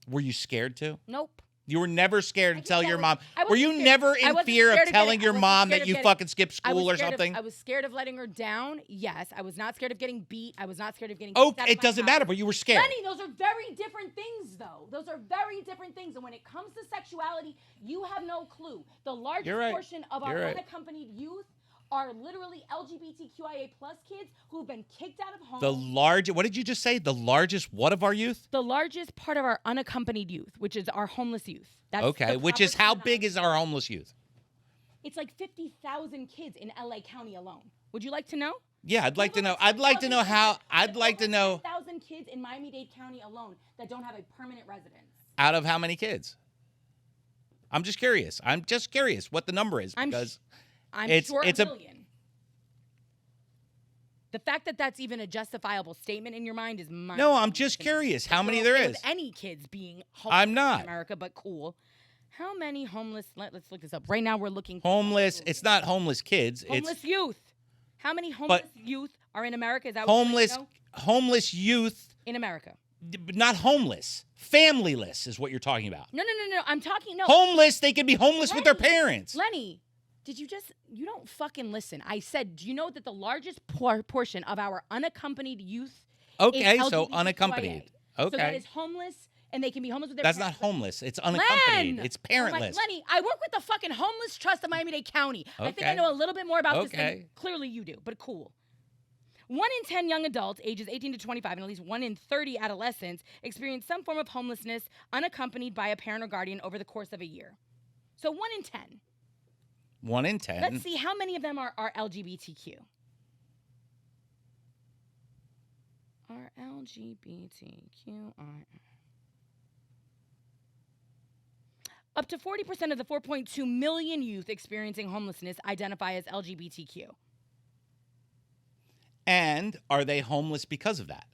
Were you scared to? Nope. You were never scared to tell your mom. Were you never in fear of telling your mom that you fucking skipped school or something? I was scared of letting her down. Yes. I was not scared of getting beat. I was not scared of getting kicked out of it doesn't matter, but you were scared. Lenny, those are very different things, though. Those are very different things. And when it comes to sexuality, you have no clue. The largest portion of our unaccompanied youth are literally LGBTQIA plus kids who've been kicked out of home. What did you just say? The largest what of our youth? The largest part of our unaccompanied youth, which is our homeless youth. That's okay, which is how big is our homeless youth? It's like 50,000 kids in LA County alone. Would you like to know? Yeah, I'd like to know. I'd like to know how. I'd like to know 10,000 kids in Miami-Dade County alone that don't have a permanent residence. out of how many kids. I'm just curious. I'm just curious what the number is because I'm it's sure it's a million. The fact that that's even a justifiable statement in your mind is mind. No, I'm just curious how many there is. Any kids being homeless I'm not. in America, but cool. How many homeless? Let's look this up. Right now, we're looking Homeless. It's not homeless kids. homeless It's youth. How many homeless youth are in America? Is that homeless. What you know? Homeless youth, In America? not homeless. Familyless is what you're talking about. No. I'm talking Homeless. They can be homeless with their Lenny, parents. Lenny, you don't fucking listen. I said, do you know that the largest portion of our unaccompanied youth Okay, is so LGBTQIA? unaccompanied. Okay. So that is homeless, and they can be homeless with their That's parents. not homeless. It's unaccompanied. Len! It's Oh my- parentless. Lenny, I work with the fucking homeless trust of Miami-Dade County. I think I Okay. know a little bit more about this than Okay. clearly you do, but cool. 1 in 10 young adults ages 18 to 25 and at least 1 in 30 adolescents experience some form of homelessness unaccompanied by a parent or guardian over the course of a year. So 1 in 10. 1 in 10. Let's see how many of them are LGBTQ. Are LGBTQI. Up to 40% of the 4.2 million youth experiencing homelessness identify as LGBTQ. And are they homeless because of that?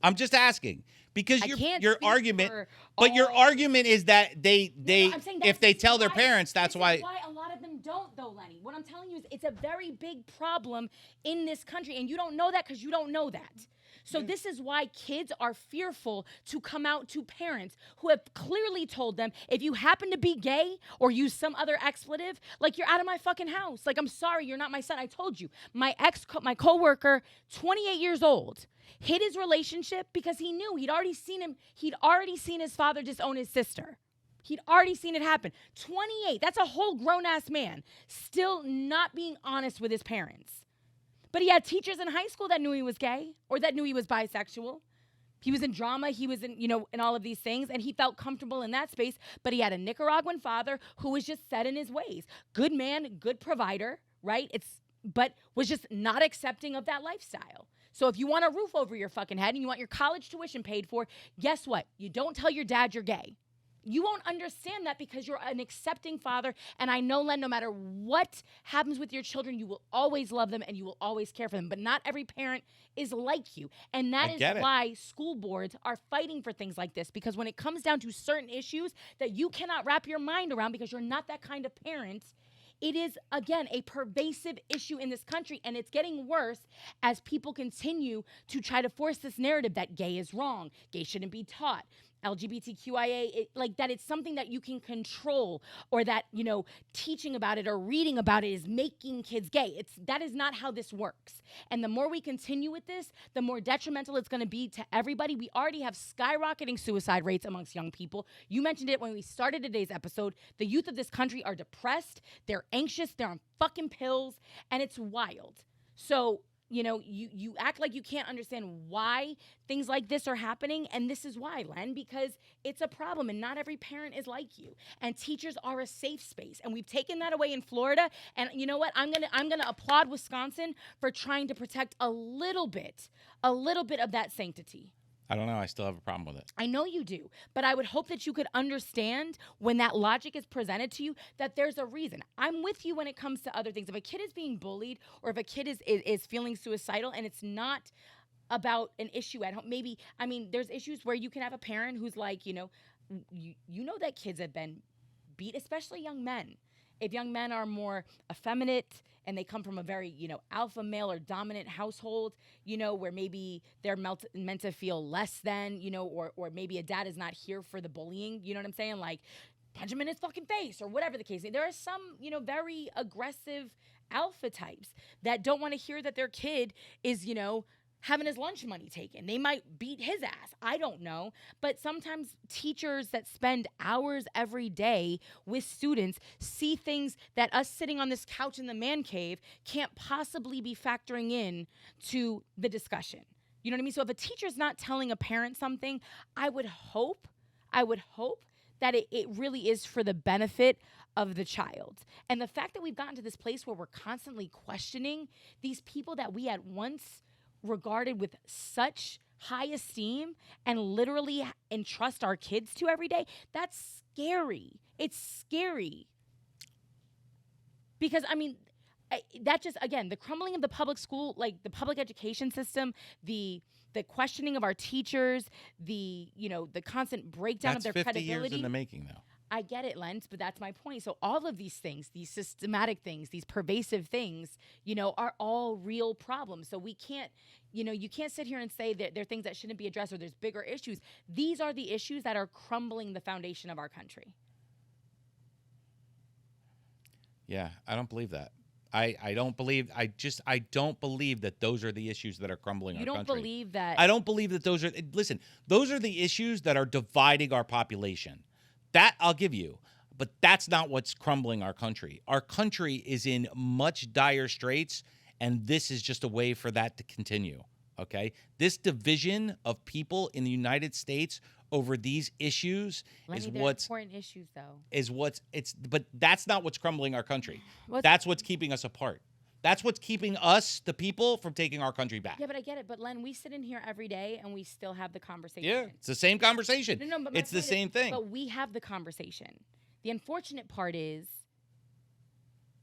I'm just asking because I can't your speak argument, for but your all- argument is that they I'm saying if they this is tell their why- parents, that's this why. is why a lot of them don't, though, Lenny. What I'm telling you is it's a very big problem in this country, and you don't know that because you don't know that. So this is why kids are fearful to come out to parents who have clearly told them, if you happen to be gay or use some other expletive, like, you're out of my fucking house. Like, I'm sorry, you're not my son. I told you. My coworker, 28 years old, hid his relationship because he knew he'd already seen his father disown his sister. He'd already seen it happen. 28, that's a whole grown-ass man still not being honest with his parents. But he had teachers in high school that knew he was gay or that knew he was bisexual. He was in drama. He was in all of these things, and he felt comfortable in that space. But he had a Nicaraguan father who was just set in his ways. Good man, good provider, right? But was just not accepting of that lifestyle. So if you want a roof over your fucking head and you want your college tuition paid for, guess what? You don't tell your dad you're gay. You won't understand that because you're an accepting father. And I know, Len, no matter what happens with your children, you will always love them and you will always care for them. But not every parent is like you. And that is why school boards are fighting for things like this. Because when it comes down to certain issues that you cannot wrap your mind around because you're not that kind of parent, it is, again, a pervasive issue in this country, and it's getting worse as people continue to try to force this narrative that gay is wrong, gay shouldn't be taught, LGBTQIA, like that it's something that you can control, or that, teaching about it or reading about it is making kids gay. That is not how this works. And the more we continue with this, the more detrimental it's going to be to everybody. We already have skyrocketing suicide rates amongst young people. You mentioned it when we started today's episode. The youth of this country are depressed, they're anxious, they're on fucking pills, and it's wild. So, you act like you can't understand why things like this are happening, and this is why, Len, because it's a problem, and not every parent is like you. And teachers are a safe space, and we've taken that away in Florida. And you know what? I'm gonna applaud Wisconsin for trying to protect a little bit of that sanctity. I don't know. I still have a problem with it. I know you do, but I would hope that you could understand when that logic is presented to you that there's a reason. I'm with you when it comes to other things. If a kid is being bullied or if a kid is feeling suicidal and it's not about an issue at home, there's issues where you can have a parent who's like, you know that kids have been beat, especially young men. If young men are more effeminate and they come from a very, alpha male or dominant household, where maybe they're meant to feel less than, or maybe a dad is not here for the bullying, you know what I'm saying? Like, punch him in his fucking face or whatever the case is. There are some, very aggressive alpha types that don't want to hear that their kid is, having his lunch money taken. They might beat his ass. I don't know. But sometimes teachers that spend hours every day with students see things that us sitting on this couch in the man cave can't possibly be factoring in to the discussion. You know what I mean? So if a teacher's not telling a parent something, I would hope that it really is for the benefit of the child. And the fact that we've gotten to this place where we're constantly questioning these people that we at once regarded with such high esteem and literally entrust our kids to every day, that's scary. It's scary. Because, I mean, that just, again, the crumbling of the public school, like the public education system, the questioning of our teachers, the constant breakdown of their credibility. That's 50 years in the making, though. I get it, Len, but that's my point. So all of these things, these systematic things, these pervasive things, are all real problems. So we can't, you can't sit here and say that there are things that shouldn't be addressed or there's bigger issues. These are the issues that are crumbling the foundation of our country. Yeah, I don't believe that. I don't believe that those are the issues that are crumbling our country. You don't believe that? I don't believe that those are the issues that are dividing our population. That I'll give you. But that's not what's crumbling our country. Our country is in much dire straits, and this is just a way for that to continue, okay? This division of people in the United States over these issues Lenny, is they're what's important issues, though. But that's not what's crumbling our country. That's what's keeping us apart. That's what's keeping us, the people, from taking our country back. Yeah, but I get it. But Len, we sit in here every day and we still have the conversation. Yeah, it's the same conversation. No, but it's the same thing. But we have the conversation. The unfortunate part is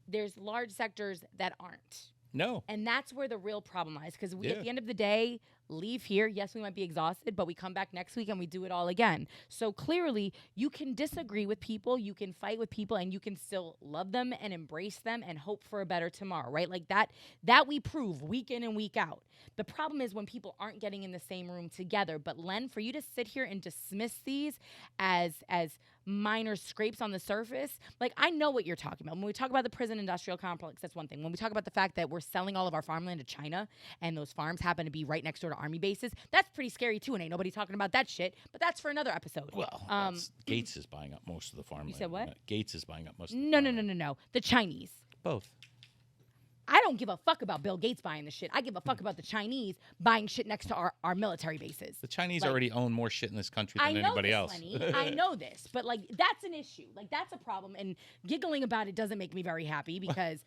there's large sectors that aren't. No. And that's where the real problem lies. Because we, at the end of the day, leave here. Yes, we might be exhausted, but we come back next week and we do it all again. So clearly, you can disagree with people, you can fight with people, and you can still love them and embrace them and hope for a better tomorrow, right? Like that we prove week in and week out. The problem is when people aren't getting in the same room together. But Len, for you to sit here and dismiss these as minor scrapes on the surface, like I know what you're talking about. When we talk about the prison industrial complex, that's one thing. When we talk about the fact that we're selling all of our farmland to China and those farms happen to be right next door to army bases, that's pretty scary too, and ain't nobody talking about that shit. But that's for another episode. Well, Gates is buying up most of the farmland. You said what? Gates is buying up most of the farmland. No. The Chinese. Both. I don't give a fuck about Bill Gates buying the shit. I give a fuck about the Chinese buying shit next to our military bases. The Chinese already own more shit in this country than anybody else. Lenny. I know this, but like that's an issue. Like that's a problem, and giggling about it doesn't make me very happy because.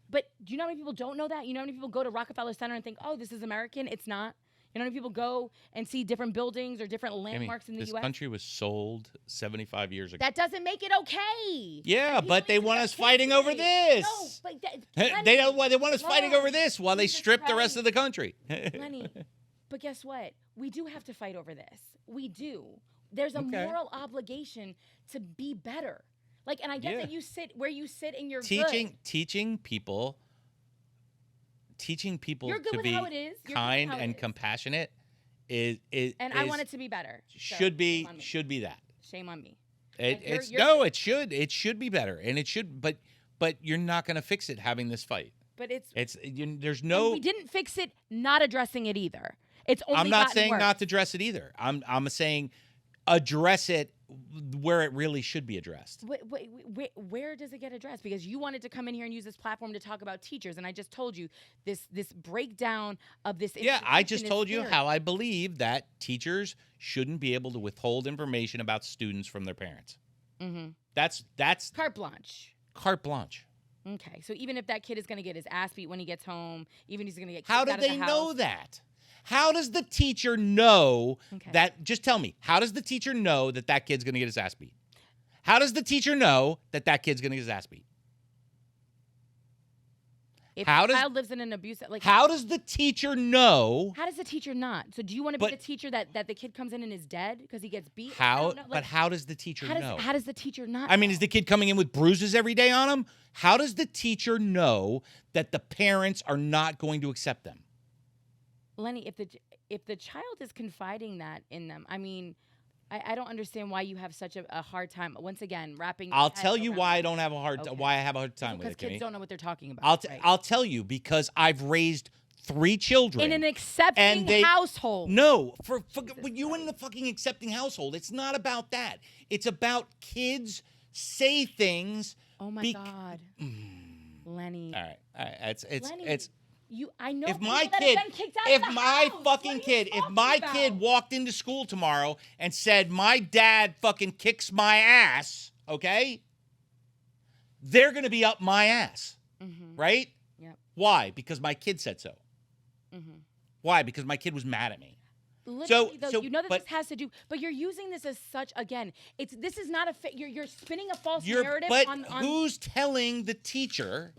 But do you know how many people don't know that? You know how many people go to Rockefeller Center and think, "Oh, this is American"? It's not. You know how many people go and see different buildings or different landmarks in the U.S.? This country was sold 75 years ago. That doesn't make it okay. Yeah, but they want us fighting over this. No, but they want us fighting over this while they strip the rest of the country. Lenny, but guess what? We do have to fight over this. We do. There's a moral obligation to be better. Like, and I get that you sit where you sit and you're teaching people to be kind and compassionate is I want it to be better. Should be that. Shame on me. It should be better, and it should. But you're not going to fix it having this fight. But there's no. And we didn't fix it not addressing it either. It's only. I'm not saying worse. not to address it either. I'm saying address it where it really should be addressed. Where does it get addressed? Because you wanted to come in here and use this platform to talk about teachers, and I just told you this breakdown of this. Yeah, I just told you how I believe that teachers shouldn't be able to withhold information about students from their parents. Mm-hmm. That's carte blanche. Carte blanche. Okay, so even if that kid is going to get his ass beat when he gets home, even if he's going to get kicked how out do of the they house, know that? How does the teacher know that? Just tell me. How does the teacher know that kid's going to get his ass beat? How does the teacher know that kid's going to get his ass beat? If the child lives in an abusive, how does the teacher know? How does the teacher not? So do you want to be the teacher that the kid comes in and is dead because he gets beat? But how does the teacher know? How does the teacher not? I mean, is the kid coming in with bruises every day on him? How does the teacher know that the parents are not going to accept them? Lenny, if the child is confiding that in them, I mean, I don't understand why you have such a hard time. Once again, wrapping. I'll tell you why I don't have a hard. Why I have a hard time with it. Because kids don't know what they're talking about. I'll tell you because I've raised 3 children in an accepting household. No, for you in the fucking accepting household. It's not about that. It's about kids say things. Oh my God, Lenny. All right. Lenny. I know If people my that kid, have been kicked out if of the my house. fucking What are you kid, if talking my about? kid walked into school tomorrow and said, my dad fucking kicks my ass, okay? They're going to be up my ass, right? Yep. Why? Because my kid said so. Why? Because my kid was mad at me. Literally, though, so, you know that but this has to do, but you're using this as such. Again, this is not you're spinning a false you're, narrative but on. Who's telling the teacher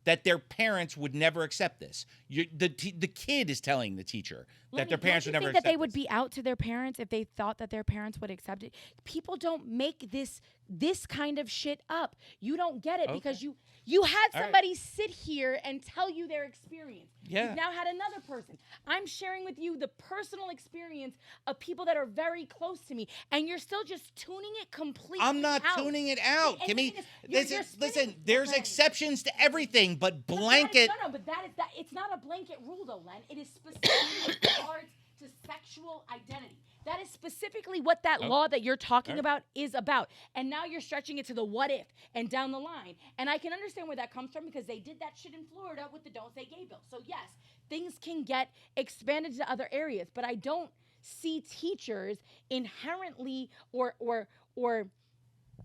that their parents would never accept this? The kid is telling the teacher that their parents would never accept that they would this. be out to their parents if they thought that their parents would accept it. People don't make this kind of shit up. You don't get it because you had somebody sit here and tell you their experience. Yeah. You've now had another person. I'm sharing with you the personal experience of people that are very close to me, and you're still just tuning it completely out. I'm not tuning it out, And Kimmy. you're spinning- Listen, there's Len. exceptions to everything, but But blanket. but that is that. It's not a blanket rule, though, Len. It is specifically with regards to sexual identity. That is specifically what that law that you're talking about is about. And now you're stretching it to the what if and down the line. And I can understand where that comes from because they did that shit in Florida with the Don't Say Gay bill. So yes, things can get expanded to other areas, but I don't see teachers inherently or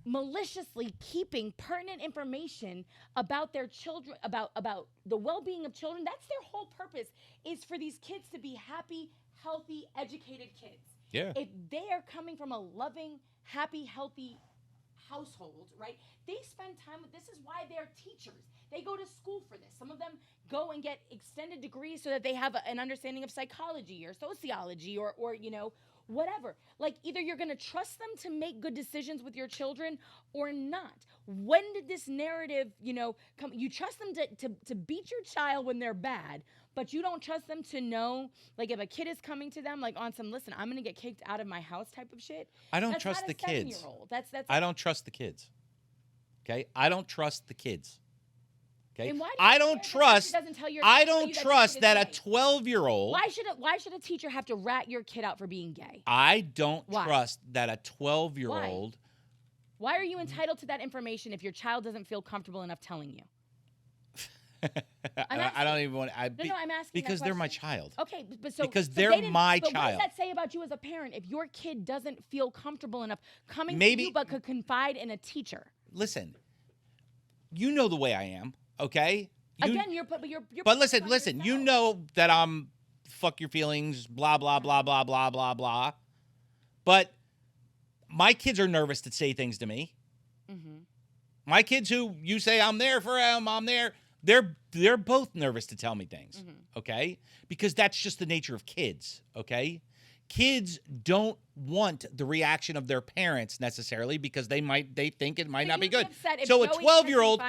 maliciously keeping pertinent information about their children, about the well-being of children. That's their whole purpose, is for these kids to be happy, healthy, educated kids. Yeah. If they are coming from a loving, happy, healthy household, right? They spend time with, this is why they're teachers. They go to school for this. Some of them go and get extended degrees so that they have an understanding of psychology or sociology or whatever. Like, either you're going to trust them to make good decisions with your children or not. When did this narrative, come? You trust them to beat your child when they're bad, but you don't trust them to know, like, if a kid is coming to them, like, on some, listen, I'm going to get kicked out of my house type of shit. I don't trust the kids. That's I don't trust the kids. Okay? I don't trust the kids. Okay? And why do you I care don't if the trust teacher doesn't tell your I kid don't that trust your that kid a is gay? 12-year-old Why should a teacher have to rat your kid out for being gay? I don't Why? trust that a 12-year-old Why are you entitled to that information if your child doesn't feel comfortable enough telling you? I don't even want to. No, I'm asking because that they're my question. child. Okay, because so they're they didn't- my but child. What does that say about you as a parent if your kid doesn't feel comfortable enough coming Maybe- to you but could confide in a teacher? Listen, you know the way I am, okay? Again, you're But listen, you know that I'm fuck your feelings, blah, blah, blah, blah, blah, blah, blah. But my kids are nervous to say things to me. My kids who you say I'm there for them, I'm there, they're both nervous to tell me things, okay? Because that's just the nature of kids, okay? Kids don't want the reaction of their parents necessarily because they think it might not be good. So a 12-year-old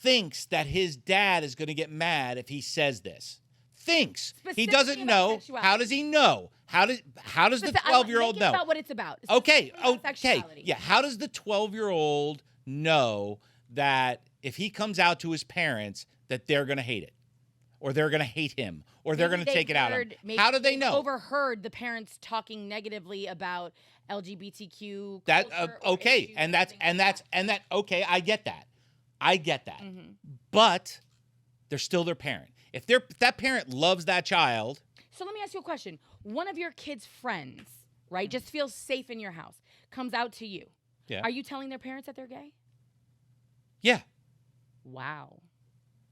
thinks that his dad is going to get mad if he says this. Thinks. He doesn't know. How does he know? How does the 12-year-old know? About what it's about. Okay. Sexuality. Yeah. How does the 12-year-old know that if he comes out to his parents that they're going to hate it? Or they're going to hate him? Or they're going to take it out on him? How do they know? Overheard the parents talking negatively about LGBTQ that culture okay, and that's okay, I get that. But they're still their parent. If that parent loves that child. So let me ask you a question. One of your kids' friends, right, just feels safe in your house, comes out to you. Yeah. Are you telling their parents that they're gay? Yeah. Wow.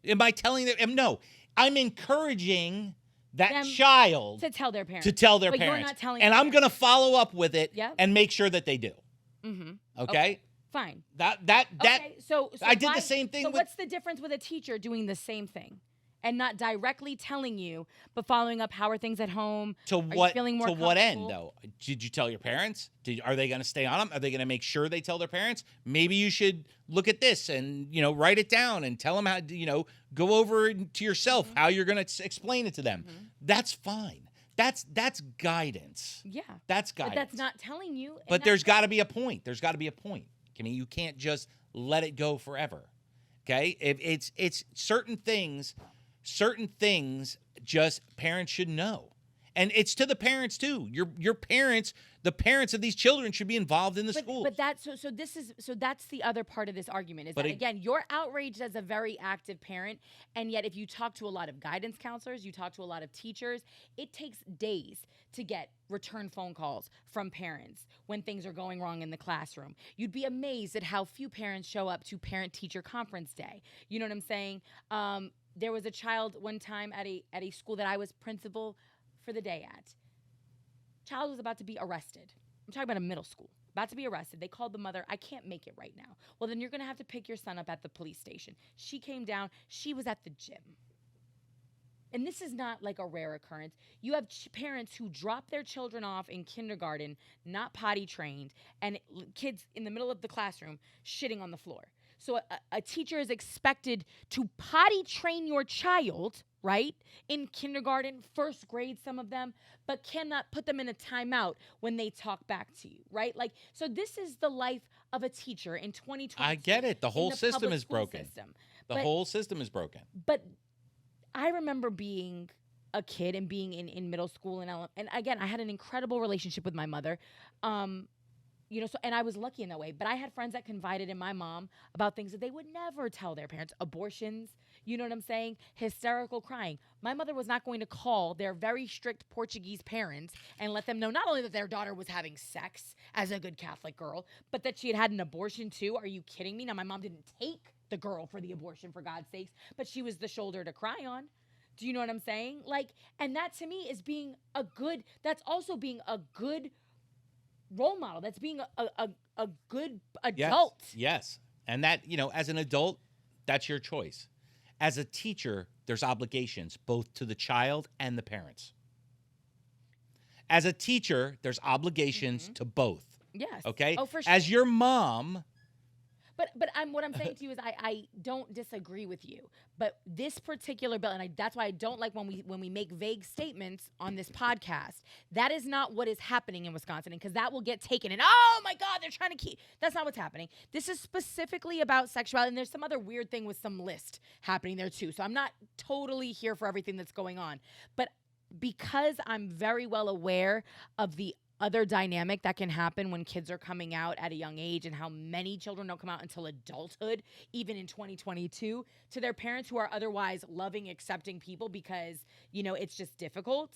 Am I telling them? No. I'm encouraging that child to tell their parents. But you're not telling and I'm going to follow up with it Yep. and make sure that they do. Okay? Fine. Okay, so I did the same thing So with- what's the difference with a teacher doing the same thing and not directly telling you, but following up? How are things at home? To Are you what? feeling more To what end, comfortable? though? Did you tell your parents? Are they going to stay on them? Are they going to make sure they tell their parents? Maybe you should look at this and write it down and tell them how. Go over it to yourself how you're going to explain it to them. That's fine. That's guidance. Yeah. That's guidance. But that's not telling you. But there's got to be a point. There's got to be a point. Kimmy, you can't just let it go forever. Okay? It's certain things just parents should know. And it's to the parents too. Your parents, the parents of these children should be involved in the schools. But that's so that's the other part of this argument is that again, you're outraged as a very active parent, and yet if you talk to a lot of guidance counselors, you talk to a lot of teachers, it takes days to get return phone calls from parents when things are going wrong in the classroom. You'd be amazed at how few parents show up to parent-teacher conference day. You know what I'm saying? There was a child one time at a school that I was principal for the day at. Child was about to be arrested. I'm talking about a middle school. About to be arrested. They called the mother. I can't make it right now. Well, then you're going to have to pick your son up at the police station. She came down. She was at the gym. And this is not like a rare occurrence. You have parents who drop their children off in kindergarten, not potty trained, and kids in the middle of the classroom shitting on the floor. So a teacher is expected to potty train your child, right, in kindergarten, first grade, some of them, but cannot put them in a timeout when they talk back to you, right? Like, so this is the life of a teacher in 2020. I get it. The whole system is broken. The whole system is broken. But I remember being a kid and being in middle school and again, I had an incredible relationship with my mother. You know, so and I was lucky in that way. But I had friends that confided in my mom about things that they would never tell their parents. Abortions, you know what I'm saying? Hysterical crying. My mother was not going to call their very strict Portuguese parents and let them know not only that their daughter was having sex as a good Catholic girl, but that she had an abortion too. Are you kidding me? Now, my mom didn't take the girl for the abortion, for God's sakes, but she was the shoulder to cry on. Do you know what I'm saying? Like, and that to me is being a good, that's also being a good role model. That's being a good adult. Yes. And that, you know, as an adult, that's your choice. As a teacher, there's obligations both to the child and the parents. As a teacher, there's obligations to both. Yes. Okay? Oh, for sure. As your mom. But what I'm saying to you is I don't disagree with you. But this particular bill, and that's why I don't like when we make vague statements on this podcast. That is not what is happening in Wisconsin, because that will get taken. And oh my God, they're trying to keep. That's not what's happening. This is specifically about sexuality, and there's some other weird thing with some list happening there too. So I'm not totally here for everything that's going on, but because I'm very well aware of the other dynamic that can happen when kids are coming out at a young age and how many children don't come out until adulthood, even in 2022, to their parents who are otherwise loving, accepting people because, you know, it's just difficult.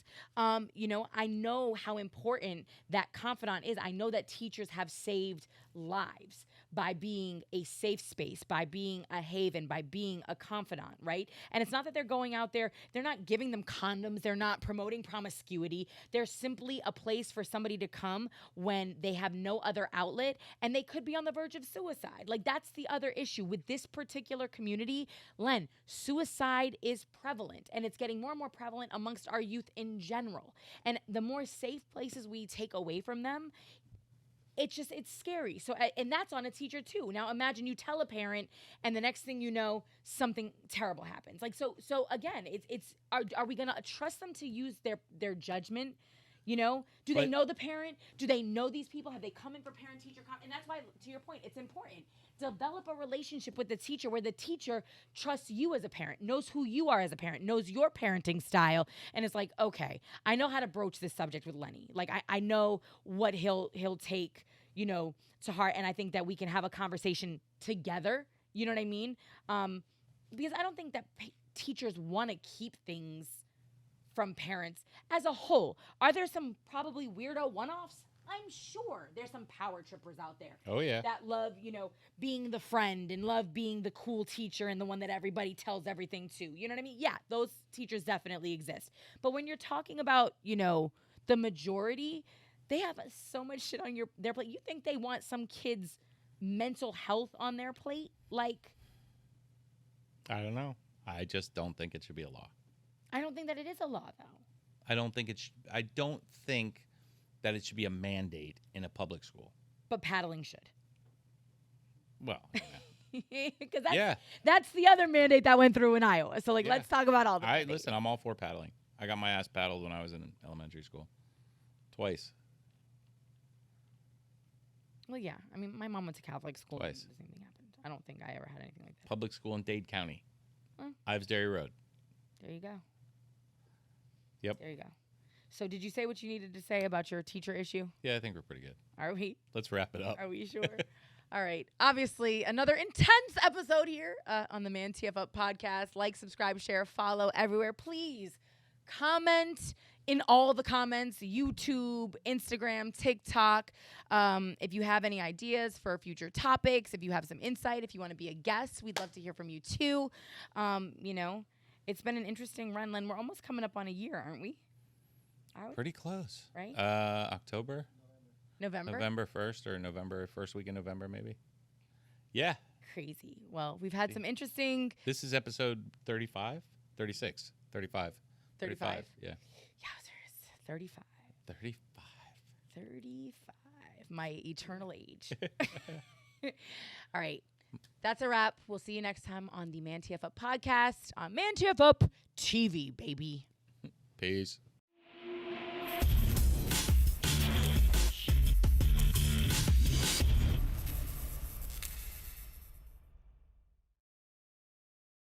You know, I know how important that confidant is. I know that teachers have saved lives by being a safe space, by being a haven, by being a confidant, right? And it's not that they're going out there, they're not giving them condoms, they're not promoting promiscuity. They're simply a place for somebody to come when they have no other outlet and they could be on the verge of suicide. Like, that's the other issue with this particular community. Len, suicide is prevalent, and it's getting more and more prevalent amongst our youth in general. And the more safe places we take away from them, it's scary. So, and that's on a teacher too. Now imagine you tell a parent and the next thing you know, something terrible happens. Like, so again, are we going to trust them to use their judgment? You know, do they know the parent? Do they know these people? Have they come in for parent-teacher And that's why, to your point, it's important. Develop a relationship with the teacher where the teacher trusts you as a parent, knows who you are as a parent, knows your parenting style, and is like, okay, I know how to broach this subject with Lenny. Like, I know what he'll take, you know, to heart, and I think that we can have a conversation together. You know what I mean? Because I don't think that teachers want to keep things from parents as a whole. Are there some probably weirdo one-offs? I'm sure there's some power trippers out there. Oh, yeah. That love, you know, being the friend and love being the cool teacher and the one that everybody tells everything to. You know what I mean? Yeah, those teachers definitely exist. But when you're talking about, you know, the majority, they have so much shit on their plate. You think they want some kids' mental health on their plate? Like, I don't know. I just don't think it should be a law. I don't think that it is a law, though. I don't think that it should be a mandate in a public school. But paddling should. Well, because that's the other mandate that went through in Iowa. So, like, let's talk about all the mandates. Listen, I'm all for paddling. I got my ass paddled when I was in elementary school. Twice. Well, yeah. I mean, my mom went to Catholic school. Twice. And the same thing happened. I don't think I ever had anything like that. Public school in Dade County. Ives Dairy Road. There you go. Yep. There you go. So did you say what you needed to say about your teacher issue? Yeah, I think we're pretty good. Are we? Let's wrap it up. Are we sure? All right. Obviously, another intense episode here on the ManTFup podcast. Like, subscribe, share, follow everywhere. Please comment in all the comments, YouTube, Instagram, TikTok. If you have any ideas for future topics, if you have some insight, if you want to be a guest, we'd love to hear from you too. You know, it's been an interesting run, Len. We're almost coming up on a year, aren't we? Pretty close. Right? October? November 1st or November, first week in November, maybe. Yeah. Crazy. Well, we've had some interesting. This is episode 35, 36, 35. 35. Yeah. Yowzers. 35. 35. 35. My eternal age. All right. That's a wrap. We'll see you next time on the ManTFup podcast on ManTFup TV, baby. Peace.